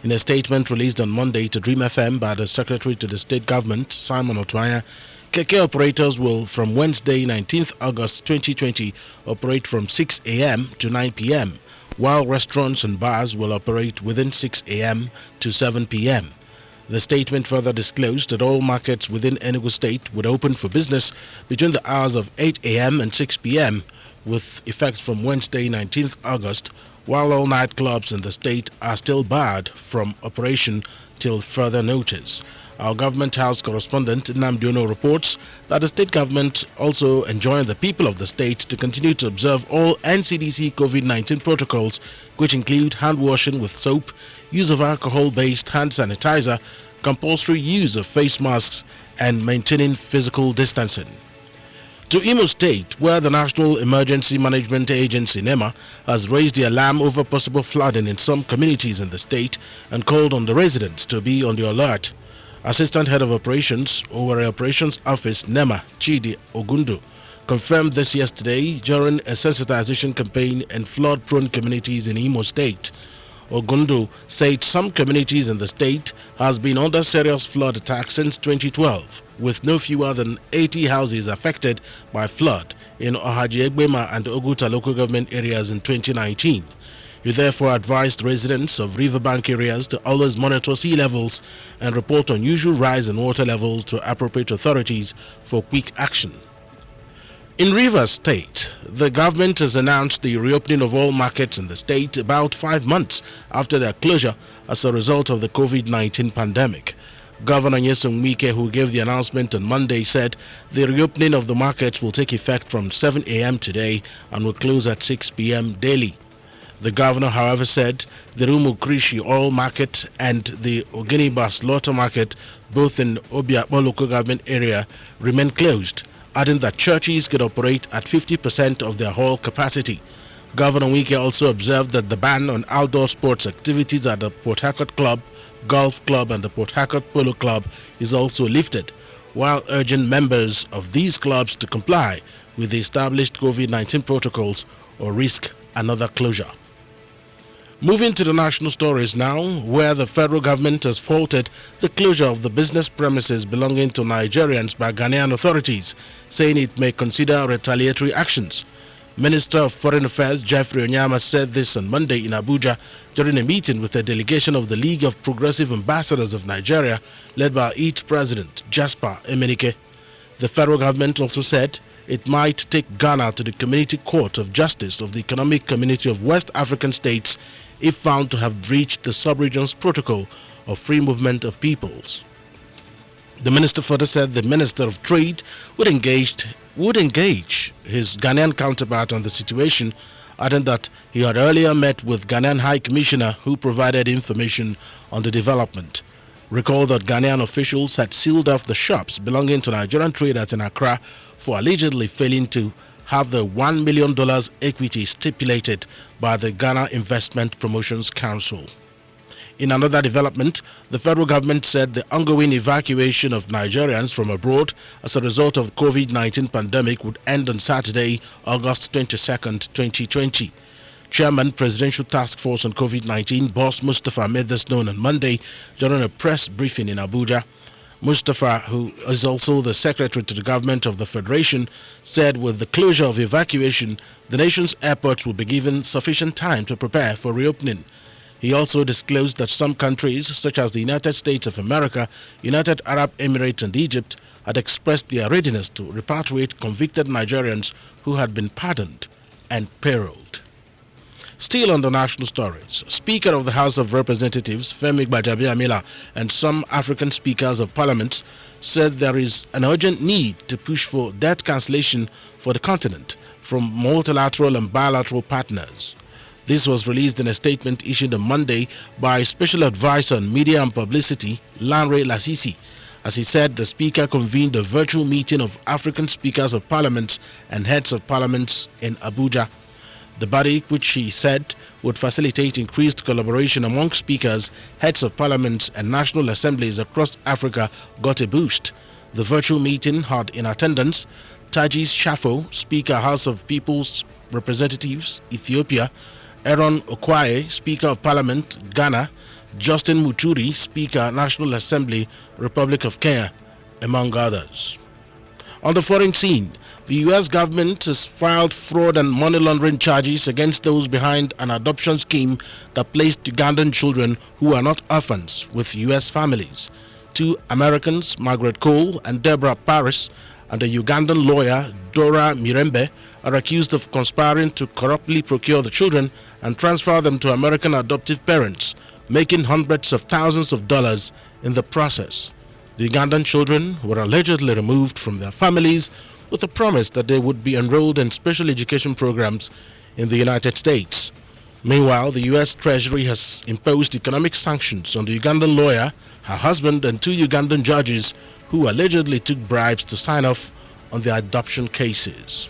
S15: In a statement released on Monday to Dream FM by the Secretary to the State Government, Simon Otuanya, keke operators will from Wednesday 19th August 2020 operate from 6 a.m. to 9 p.m., while restaurants and bars will operate within 6 a.m. to 7 p.m. The statement further disclosed that all markets within Enugu State would open for business between the hours of 8 a.m. and 6 p.m. with effect from Wednesday 19th August, while all nightclubs in the state are still barred from operation till further notice. Our Government House correspondent Nnamdi Ono reports that the state government also enjoined the people of the state to continue to observe all NCDC COVID-19 protocols, which include hand washing with soap, use of alcohol-based hand sanitizer, compulsory use of face masks, and maintaining physical distancing. To Imo State, where the National Emergency Management Agency NEMA has raised the alarm over possible flooding in some communities in the state and called on the residents to be on the alert. Assistant Head of Operations, Owerri Operations Office NEMA, Chidi Ogundu, confirmed this yesterday during a sensitization campaign in flood-prone communities in Imo State. Ogundu said some communities in the state has been under serious flood attack since 2012, with no fewer than 80 houses affected by flood in Ohaji Egbema and Oguta local government areas in 2019. He therefore advised residents of riverbank areas to always monitor sea levels and report unusual rise in water levels to appropriate authorities for quick action. In Rivers State, the government has announced the reopening of all markets in the state about 5 months after their closure as a result of the COVID-19 pandemic. Governor Nyesom Wike, who gave the announcement on Monday, said the reopening of the markets will take effect from 7 a.m. today and will close at 6 p.m. daily. The governor, however, said the Rumukrishi Oil Market and the Oginiba Slaughter Market, both in Obiakpo local government area, remain closed, adding that churches could operate at 50% of their hall capacity. Governor Wike also observed that the ban on outdoor sports activities at the Port Harcourt Club, Golf Club and the Port Harcourt Polo Club is also lifted, while urging members of these clubs to comply with the established COVID-19 protocols or risk another closure. Moving to the national stories now, where the federal government has faulted the closure of the business premises belonging to Nigerians by Ghanaian authorities, saying it may consider retaliatory actions. Minister of Foreign Affairs Jeffrey Onyama said this on Monday in Abuja during a meeting with a delegation of the League of Progressive Ambassadors of Nigeria, led by its president, Jasper Emenike. The federal government also said it might take Ghana to the Community Court of Justice of the Economic Community of West African States if found to have breached the sub-region's protocol of free movement of peoples. The minister further said the Minister of Trade would engage his Ghanaian counterpart on the situation, adding that he had earlier met with Ghanaian High Commissioner who provided information on the development. Recall that Ghanaian officials had sealed off the shops belonging to Nigerian traders in Accra for allegedly failing to have the $1 million equity stipulated by the Ghana Investment Promotions Council. In another development, the federal government said the ongoing evacuation of Nigerians from abroad as a result of the COVID-19 pandemic would end on Saturday, August 22nd, 2020. Chairman, Presidential Task Force on COVID-19, Boss Mustafa, made this known on Monday during a press briefing in Abuja. Mustafa, who is also the secretary to the government of the Federation, said with the closure of evacuation, the nation's airports will be given sufficient time to prepare for reopening. He also disclosed that some countries, such as the United States of America, United Arab Emirates and Egypt, had expressed their readiness to repatriate convicted Nigerians who had been pardoned and paroled. Still on the national stories, Speaker of the House of Representatives, Femi Gbajabiamila, and some African speakers of parliament said there is an urgent need to push for debt cancellation for the continent from multilateral and bilateral partners. This was released in a statement issued on Monday by Special Advisor on Media and Publicity, Lanre Lasisi. As he said, the Speaker convened a virtual meeting of African speakers of parliament and heads of parliaments in Abuja. The body, which he said would facilitate increased collaboration among speakers, heads of parliaments and national assemblies across Africa, got a boost. The virtual meeting had in attendance Tajis Shafo, Speaker, House of People's Representatives, Ethiopia; Aaron Okwaye, Speaker of Parliament, Ghana; Justin Muturi, Speaker, National Assembly, Republic of Kenya, among others. On the foreign scene, the U.S. government has filed fraud and money laundering charges against those behind an adoption scheme that placed Ugandan children who are not orphans with U.S. families. Two Americans, Margaret Cole and Deborah Paris, and a Ugandan lawyer, Dora Mirembe, are accused of conspiring to corruptly procure the children and transfer them to American adoptive parents, making hundreds of thousands of dollars in the process. The Ugandan children were allegedly removed from their families with a promise that they would be enrolled in special education programs in the United States. Meanwhile, the U.S. Treasury has imposed economic sanctions on the Ugandan lawyer, her husband, and two Ugandan judges who allegedly took bribes to sign off on their adoption cases.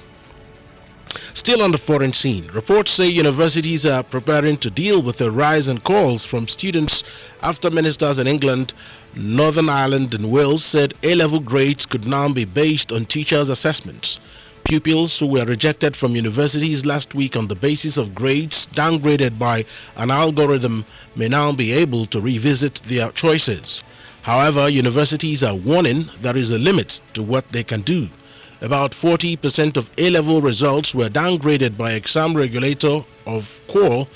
S15: Still on the foreign scene, reports say universities are preparing to deal with a rise in calls from students after ministers in England, Northern Ireland and Wales said A-level grades could now be based on teachers' assessments. Pupils who were rejected from universities last week on the basis of grades downgraded by an algorithm may now be able to revisit their choices. However, universities are warning there is a limit to what they can do. About 40% of A-level results were downgraded by exam regulator of CORE,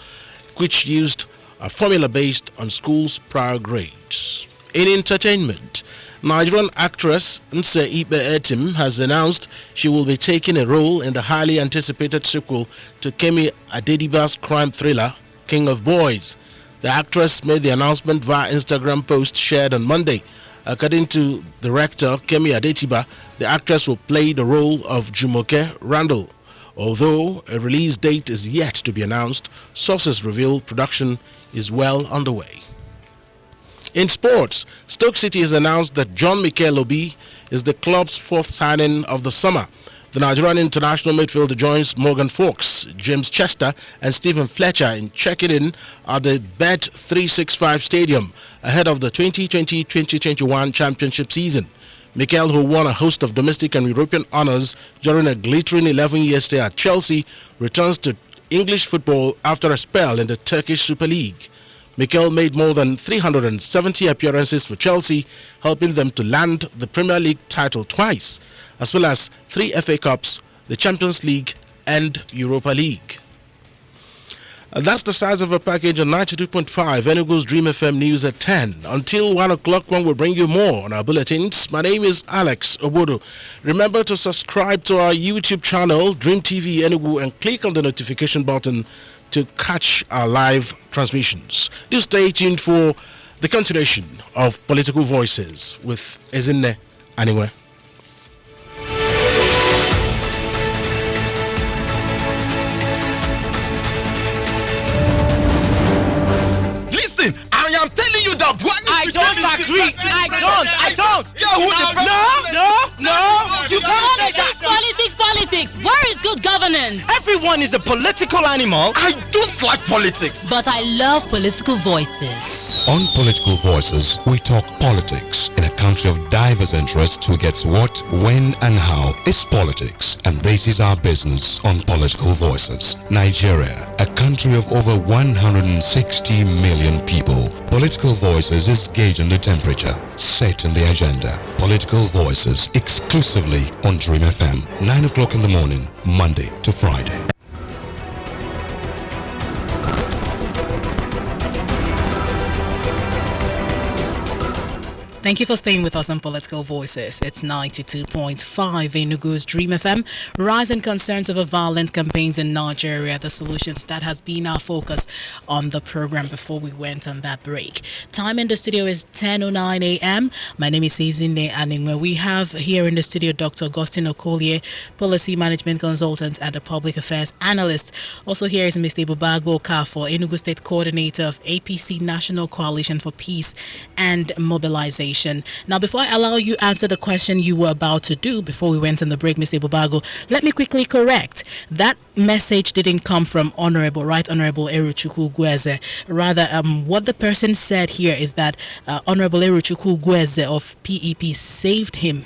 S15: which used a formula based on schools' prior grades. In entertainment, Nigerian actress Nse Ibe Etim has announced she will be taking a role in the highly anticipated sequel to Kemi Adediba's crime thriller, King of Boys. The actress made the announcement via Instagram post shared on Monday. According to director Kemi Adetiba, the actress will play the role of Jumoke Randall. Although a release date is yet to be announced, sources reveal production is well underway. In sports, Stoke City has announced that John Mikel Obi is the club's fourth signing of the summer. The Nigerian international midfielder joins Morgan Fox, James Chester and Stephen Fletcher in checking in at the Bet365 Stadium ahead of the 2020-2021 championship season. Mikel, who won a host of domestic and European honours during a glittering 11-year stay at Chelsea, returns to English football after a spell in the Turkish Super League. Mikel made more than 370 appearances for Chelsea, helping them to land the Premier League title twice, as well as 3 FA Cups, the Champions League and Europa League. And that's the size of a package on 92.5 Enugu's Dream FM News at 10. Until 1 o'clock when we'll bring you more on our bulletins. My name is Alex Obodo. Remember to subscribe to our YouTube channel, Dream TV Enugu, and click on the notification button to catch our live transmissions. Do stay tuned for the continuation of Political Voices with Ezinne Aniwe.
S16: Listen, I am telling you that
S17: I don't agree. I don't. No. You can't say that.
S18: Politics. Where is good governance?
S17: Everyone is a political animal.
S16: I don't like politics.
S18: But I love political voices.
S19: On Political Voices, we talk politics. In a country of diverse interests, who gets what, when, and how is politics. And this is our business on Political Voices. Nigeria, a country of over 160 million people. Political Voices is gauging the temperature, setting the agenda. Political Voices, exclusively on Dream FM, 9 o'clock in the morning, Monday to Friday.
S1: Thank you for staying with us on Political Voices. It's 92.5 Enugu's Dream FM. Rising concerns over violent campaigns in Nigeria, the solutions, that has been our focus on the program before we went on that break. Time in the studio is 10:09 a.m. My name is Izine Aningwe. We have here in the studio Dr. Augustine Okolie, Policy Management Consultant and a Public Affairs Analyst. Also here is Mr. Ibubago Okafor, Enugu State Coordinator of APC National Coalition for Peace and Mobilization. Now, before I allow you answer the question you were about to do before we went on the break, Mr. Ibubago, let me quickly correct. That message didn't come from Honorable Eruchukwu Ugwueze. Rather, what the person said here is that Honorable Eruchukwu Ugwueze of PEP saved him.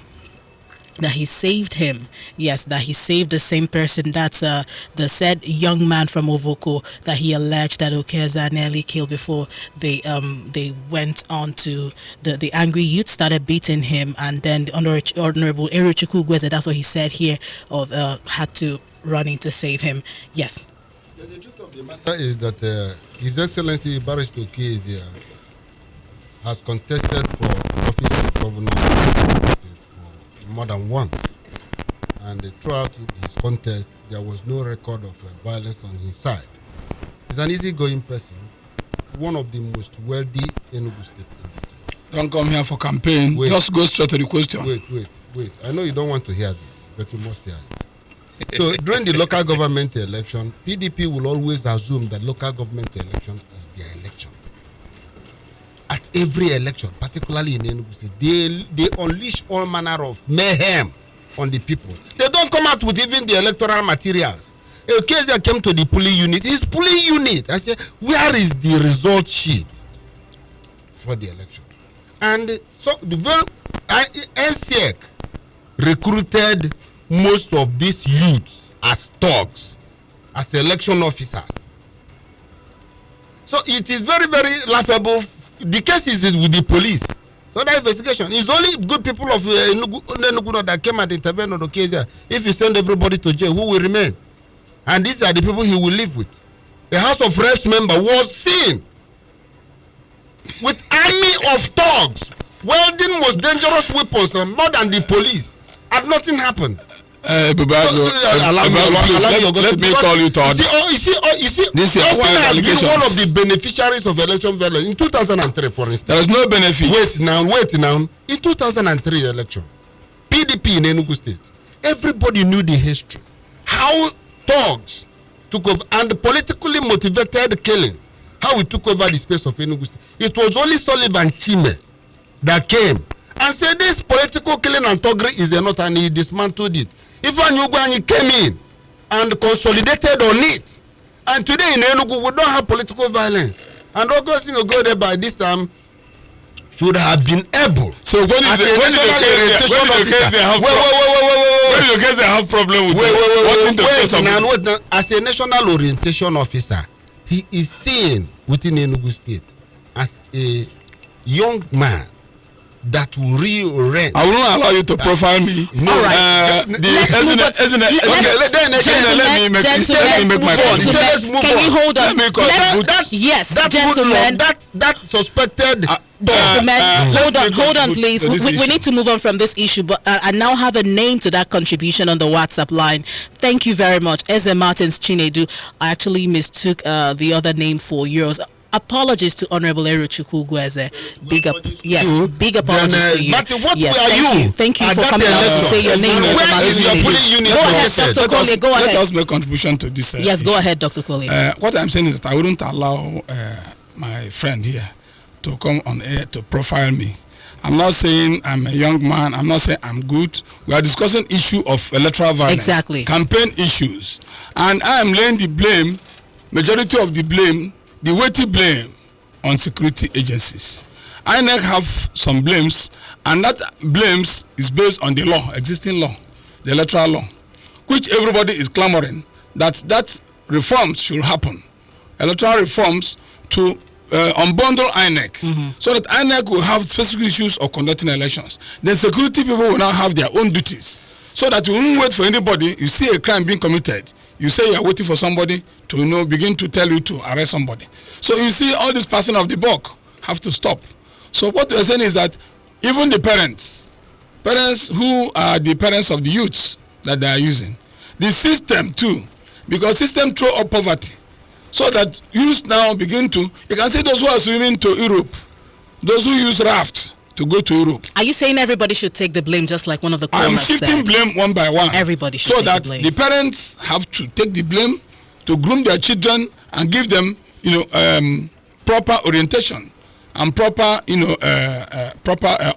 S1: That he saved him. Yes, that he saved the same person. That's the said young man from Ovoko that he alleged that Okeza nearly killed before they went on to the angry youth started beating him, and then the Honorable Eruchukwu Ugwueze, that's what he said here, had to run in to save him. Yes.
S2: The truth of the matter is that His Excellency Barrister Okeza has contested for office of governor more than once, and throughout his contest there was no record of violence on his side. He's an easygoing person, one of the most wealthy Enugu State individuals.
S3: Don't come here for campaign. Just go straight to the question.
S2: Wait. I know you don't want to hear this, but you must hear it. So during the local government election, PDP will always assume that local government election is their election. At every election, particularly in Enugu State, they unleash all manner of mayhem on the people. They don't come out with even the electoral materials. Okeza came to the polling unit. His polling unit, I said, where is the result sheet for the election? And so the NSEC recruited most of these youths as thugs, as election officers. So it is very, very laughable. The case is with the police. So that investigation is only good people of Enugu that came and intervened on the case. If you send everybody to jail, who will remain? And these are the people he will live with. The House of Reps member was seen with army of thugs wielding most dangerous weapons more than the police, and nothing happened.
S3: Let me call you to order.
S2: You see, Austin has been one of the beneficiaries of election violence in 2003, for instance.
S3: There is no benefit.
S2: Wait now. In 2003 election, PDP in Enugu State, everybody knew the history. How thugs took over, and the politically motivated killings, how we took over the space of Enugu State. It was only Sullivan Chime that came and said this political killing and thuggery is enough, and he dismantled it. Ifeanyi Ugwuanyi came in and consolidated on it. And today in Enugu, we don't have political violence. And Augustine Okolie by this time should have been able.
S3: So when did Okeze have problem with
S2: wait, as a national orientation officer, he is seen within Enugu State as a young man that will reorient.
S3: I will not allow you to profile me.
S2: No.
S3: All right. Let me make my point.
S1: Can you hold on? Gentlemen.
S2: That suspected.
S1: Gentlemen, hold on, please. We need to move on from this issue, but I now have a name to that contribution on the WhatsApp line. Thank you very much. Eze Martins Chinedu. I actually mistook the other name for yours. Apologies to Honorable Eruchukwu Ugwueze. Big apologies to you. Thank you for coming out to say your name. Go ahead, Dr. Okolie. Go ahead.
S3: Let us make contribution to this.
S1: Yes, go ahead, Dr. Okolie.
S3: What I'm saying is that I wouldn't allow my friend here to come on air to profile me. I'm not saying I'm a young man. I'm not saying I'm good. We are discussing issue of electoral violence.
S1: Exactly.
S3: Campaign issues. And I am laying the blame, majority of the blame, the weighty blame, on security agencies. INEC have some blames, and that blames is based on the law, existing law, the electoral law, which everybody is clamoring that reforms should happen. Electoral reforms to unbundle INEC, so that INEC will have specific issues of conducting elections. Then security people will now have their own duties, so that you won't wait for anybody. You see a crime being committed, you say you are waiting for somebody to begin to tell you to arrest somebody. So you see all this passing of the buck have to stop. So what we are saying is that even the parents who are the parents of the youths that they are using, the system too, because system throw up poverty, so that youths now begin to, you can see those who are swimming to Europe, those who use rafts to go to Europe.
S1: Are you saying everybody should take the blame, just like one of the callers
S3: I'm shifting
S1: said?
S3: Blame one by one.
S1: Everybody should
S3: so
S1: take
S3: that
S1: the blame.
S3: The parents have to take the blame to groom their children and give them, proper orientation and proper,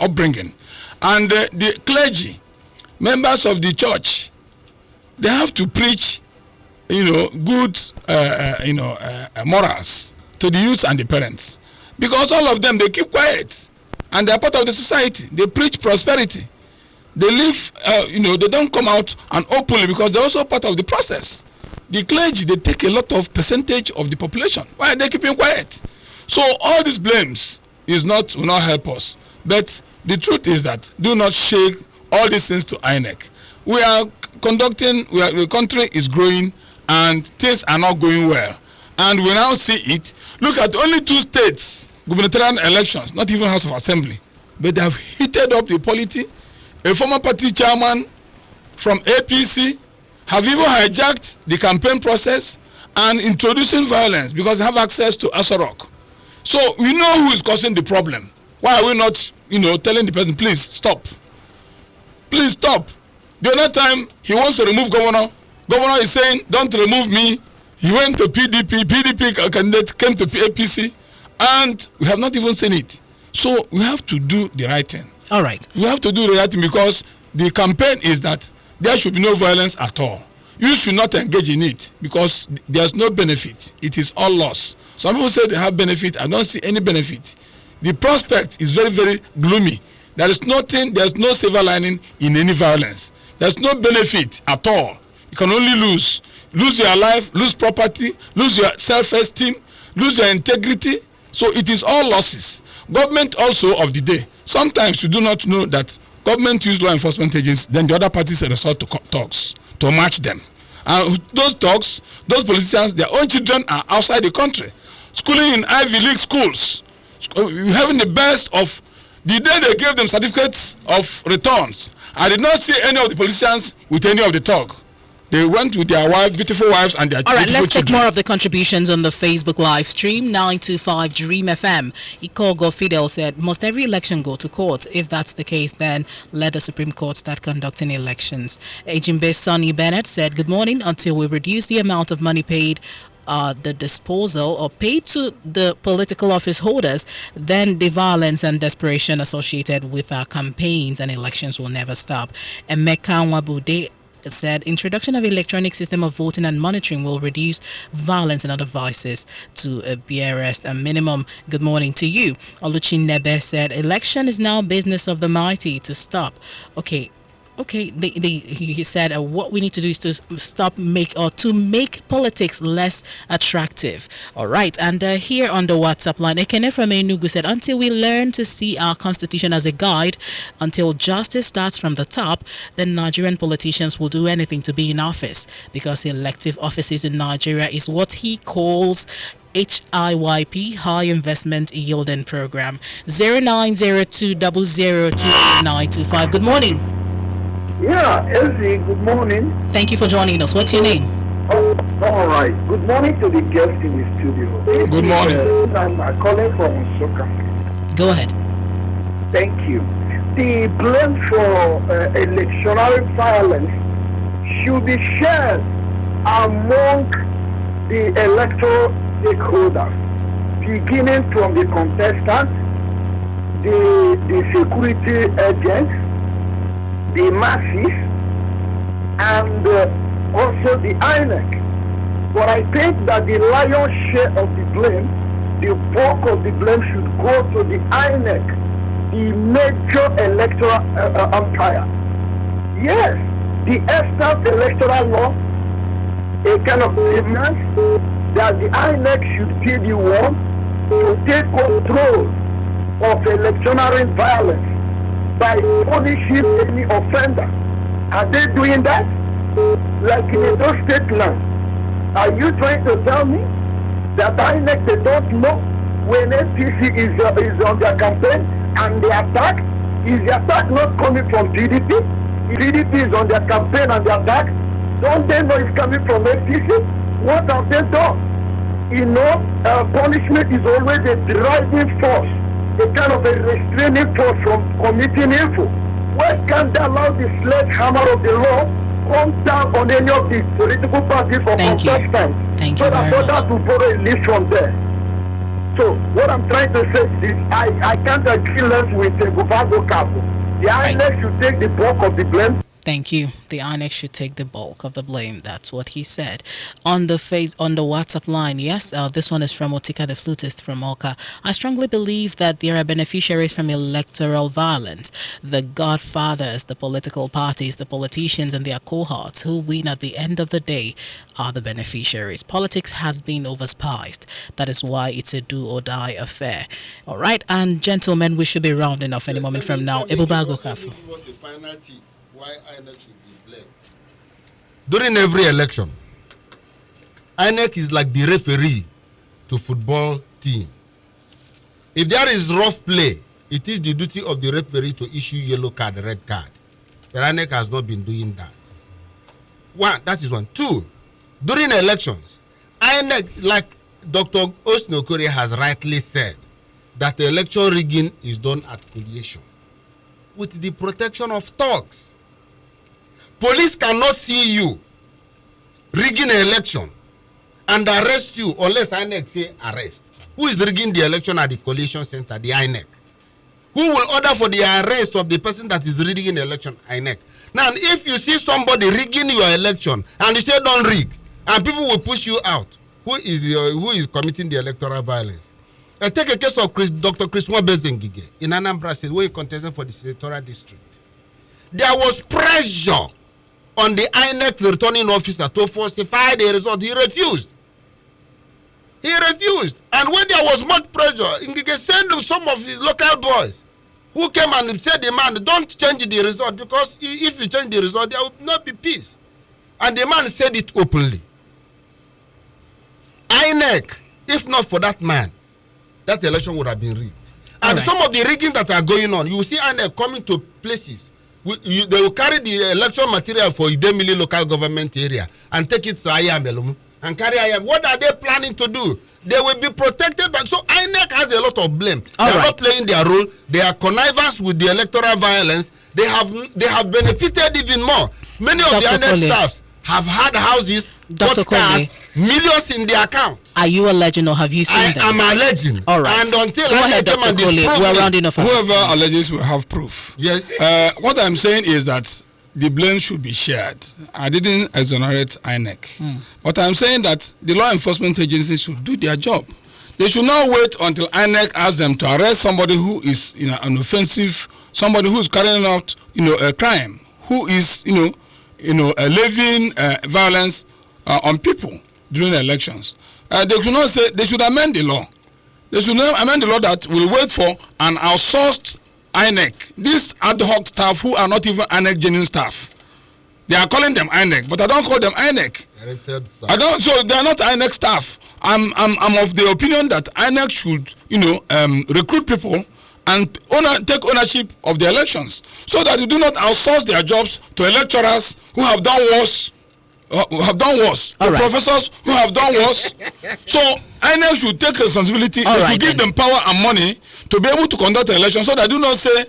S3: upbringing. And the clergy, members of the church, they have to preach, good, morals to the youth and the parents, because all of them, they keep quiet and they are part of the society. They preach prosperity. They live, they don't come out and openly, because they're also part of the process. The clergy, they take a lot of percentage of the population. Why are they keeping quiet? So all these blames will not help us. But the truth is that do not shake all these things to INEC. The country is growing and things are not going well. And we now see it. Look at only 2 states, gubernatorial elections, not even House of Assembly, but they have heated up the polity. A former party chairman from APC have even hijacked the campaign process and introducing violence because they have access to Asarok. So we know who is causing the problem. Why are we not, telling the person, please stop? Please stop. The other time he wants to remove governor. Governor is saying, don't remove me. He went to PDP. PDP candidate came to APC, and we have not even seen it. So we have to do the right thing.
S1: All right.
S3: We have to do the right thing, because the campaign is that there should be no violence at all. You should not engage in it, because there's no benefit. It is all loss. Some people say they have benefit. I don't see any benefit. The prospect is very, very gloomy. There is nothing, there's no silver lining in any violence. There's no benefit at all. You can only lose. Lose your life, lose property, lose your self-esteem, lose your integrity. So it is all losses. Government also of the day. Sometimes you do not know that government use law enforcement agents, then the other parties resort to talks to match them. And those talks, those politicians, their own children are outside the country, schooling in Ivy League schools, having the best of the day they gave them certificates of returns. I did not see any of the politicians with any of the talk. They went with their wives, beautiful wives, and their
S1: All right,
S3: beautiful
S1: let's
S3: children.
S1: take more of the contributions on the Facebook live stream. 925 Dream FM. Ikogo Fidel said, must every election go to court? If that's the case, then let the Supreme Court start conducting elections. Ejimbe Sonny Bennett said, good morning. Until we reduce the amount of money paid the disposal or paid to the political office holders, then the violence and desperation associated with our campaigns and elections will never stop. And Emeka Nwabude said introduction of electronic system of voting and monitoring will reduce violence and other vices to a BRS a minimum. Good morning to you. Oluchi Nebe said election is now business of the mighty to stop. Okay, he said what we need to do is to make politics less attractive. All right, and here on the WhatsApp line, Ekene from Enugu said, until we learn to see our constitution as a guide, until justice starts from the top, then Nigerian politicians will do anything to be in office, because elective offices in Nigeria is what he calls HIYP, High Investment Yielding Program. 0902 002925. Good morning.
S4: Yeah, Elsie, good morning.
S1: Thank you for joining us. What's your name?
S4: Oh, all right. Good morning to the guest in the studio.
S3: Good morning.
S4: I'm calling from Soka.
S1: Go ahead.
S4: Thank you. The blame for electoral violence should be shared among the electoral stakeholders, beginning from the contestants, the security agents, the masses, and also the INEC. But I think that the lion's share of the blame the bulk of the blame should go to the INEC, the major electoral umpire. Yes, the ESTAS electoral law, a kind of demands that the INEC should be the one to take control of electoral violence by punishing any offender. Are they doing that? Like in those state land? Are you trying to tell me that INEC, they don't know when APC is on their campaign and the attack? Is the attack not coming from PDP? PDP is on their campaign and the attack. Don't they know it's coming from APC? What have they done? You know, punishment is always a driving force, a kind of a restraining force from committing evil. Why can't they allow the sledgehammer of the law come down on any of the political parties or contestants?
S1: Thank
S4: you. So that others will borrow a list from there. So what I'm trying to say is I can't agree less with Guvavo Kapo. The INEC should take the bulk of the blame.
S1: Thank you. The INEC should take the bulk of the blame. That's what he said. On the WhatsApp line, yes, this one is from Otika the flutist from Oka. I strongly believe that there are beneficiaries from electoral violence. The godfathers, the political parties, the politicians and their cohorts who win at the end of the day are the beneficiaries. Politics has been overspiced. That is why it's a do or die affair. All right, and gentlemen, we should be rounding off any moment from now. Ebubago Kafu.
S2: Why INEC should be blamed. During every election, INEC is like the referee to football team. If there is rough play, it is the duty of the referee to issue yellow card, red card. But INEC has not been doing that. One, that is one. Two, during elections, INEC, like Dr. Osnokore has rightly said, that election rigging is done at collation with the protection of thugs. Police cannot see you rigging an election and arrest you unless INEC say arrest. Who is rigging the election at the collation center? The INEC. Who will order for the arrest of the person that is rigging the election? INEC. Now, if you see somebody rigging your election and you say don't rig, and people will push you out, who is committing the electoral violence? Take a case of Dr. Chris Mwabezengige in Anambra State, where he contested for the senatorial district. There was pressure on the INEC returning officer to falsify the result. He refused. He refused. And when there was much pressure, Ngige sent some of his local boys who came and said, the man, don't change the result, because if you change the result, there will not be peace. And the man said it openly. INEC, if not for that man, that election would have been rigged. And some of the rigging that are going on, you will see INEC coming to places. They will carry the election material for Idemili local government area and take it to Ayamelum and carry Ayam. What are they planning to do? They will be protected by. So INEC has a lot of blame. They are not playing their role. They are connivance with the electoral violence. They have benefited even more. Many of the INEC staffs have had houses, bought cars, millions in their account.
S1: Are you alleging or have you seen them?
S2: I am alleging.
S1: All right.
S2: And until
S1: we're rounding off.
S3: Whoever alleges will have proof.
S2: Yes.
S3: What I'm saying is that the blame should be shared. I didn't exonerate INEC. But I'm saying that the law enforcement agencies should do their job. They should not wait until INEC asks them to arrest somebody who is an offensive, somebody who is carrying out a crime, who is levying violence on people during elections. They should not say, they should amend the law. They should not amend the law that will wait for an outsourced INEC. These ad hoc staff who are not even INEC genuine staff. They are calling them INEC, but I don't call them INEC. I don't. So they are not INEC staff. I'm of the opinion that INEC should, recruit people and take ownership of the elections, so that they do not outsource their jobs to electorers who have done worse. Professors who have done worse. So INEC should take responsibility. They should give them power and money to be able to conduct an election, so that do not say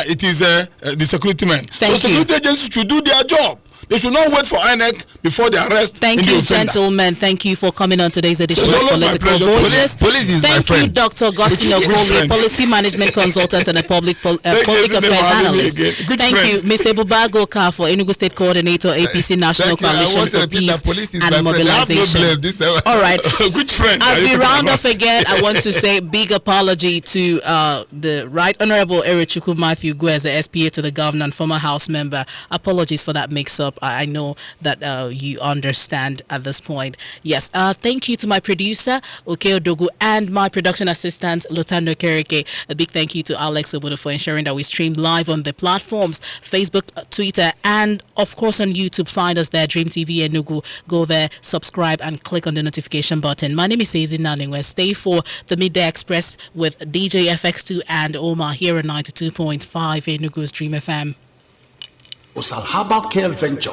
S3: it is the security men. So security agencies should do their job. They should not wait for INEC before the arrest.
S1: Thank you, gentlemen. Thank you for coming on today's edition of Political Voices.
S2: Police is
S1: Thank you, Dr. Augustine Ogoli, policy management consultant and a public affairs analyst. Thank you, Ms. Ebubago for Enugu State Coordinator, APC National Coalition for Peace and Mobilization. All right.
S3: Good friend.
S1: As we round off again, I want to say big apology to the Right Honorable Erechukwu Matthew Guez, the SPA to the governor and former House member. Apologies for that mix-up. I know that you understand at this point. Yes. Thank you to my producer, Oke Odogu, and my production assistant, Lotando Kereke. A big thank you to Alex Obodo for ensuring that we stream live on the platforms, Facebook, Twitter, and of course on YouTube. Find us there, Dream TV Enugu. Go there, subscribe, and click on the notification button. My name is Sezi Naningwe. Stay for the Midday Express with DJ FX2 and Omar here at 92.5 Enugu's Dream FM.
S20: Osalhaba Care Venture.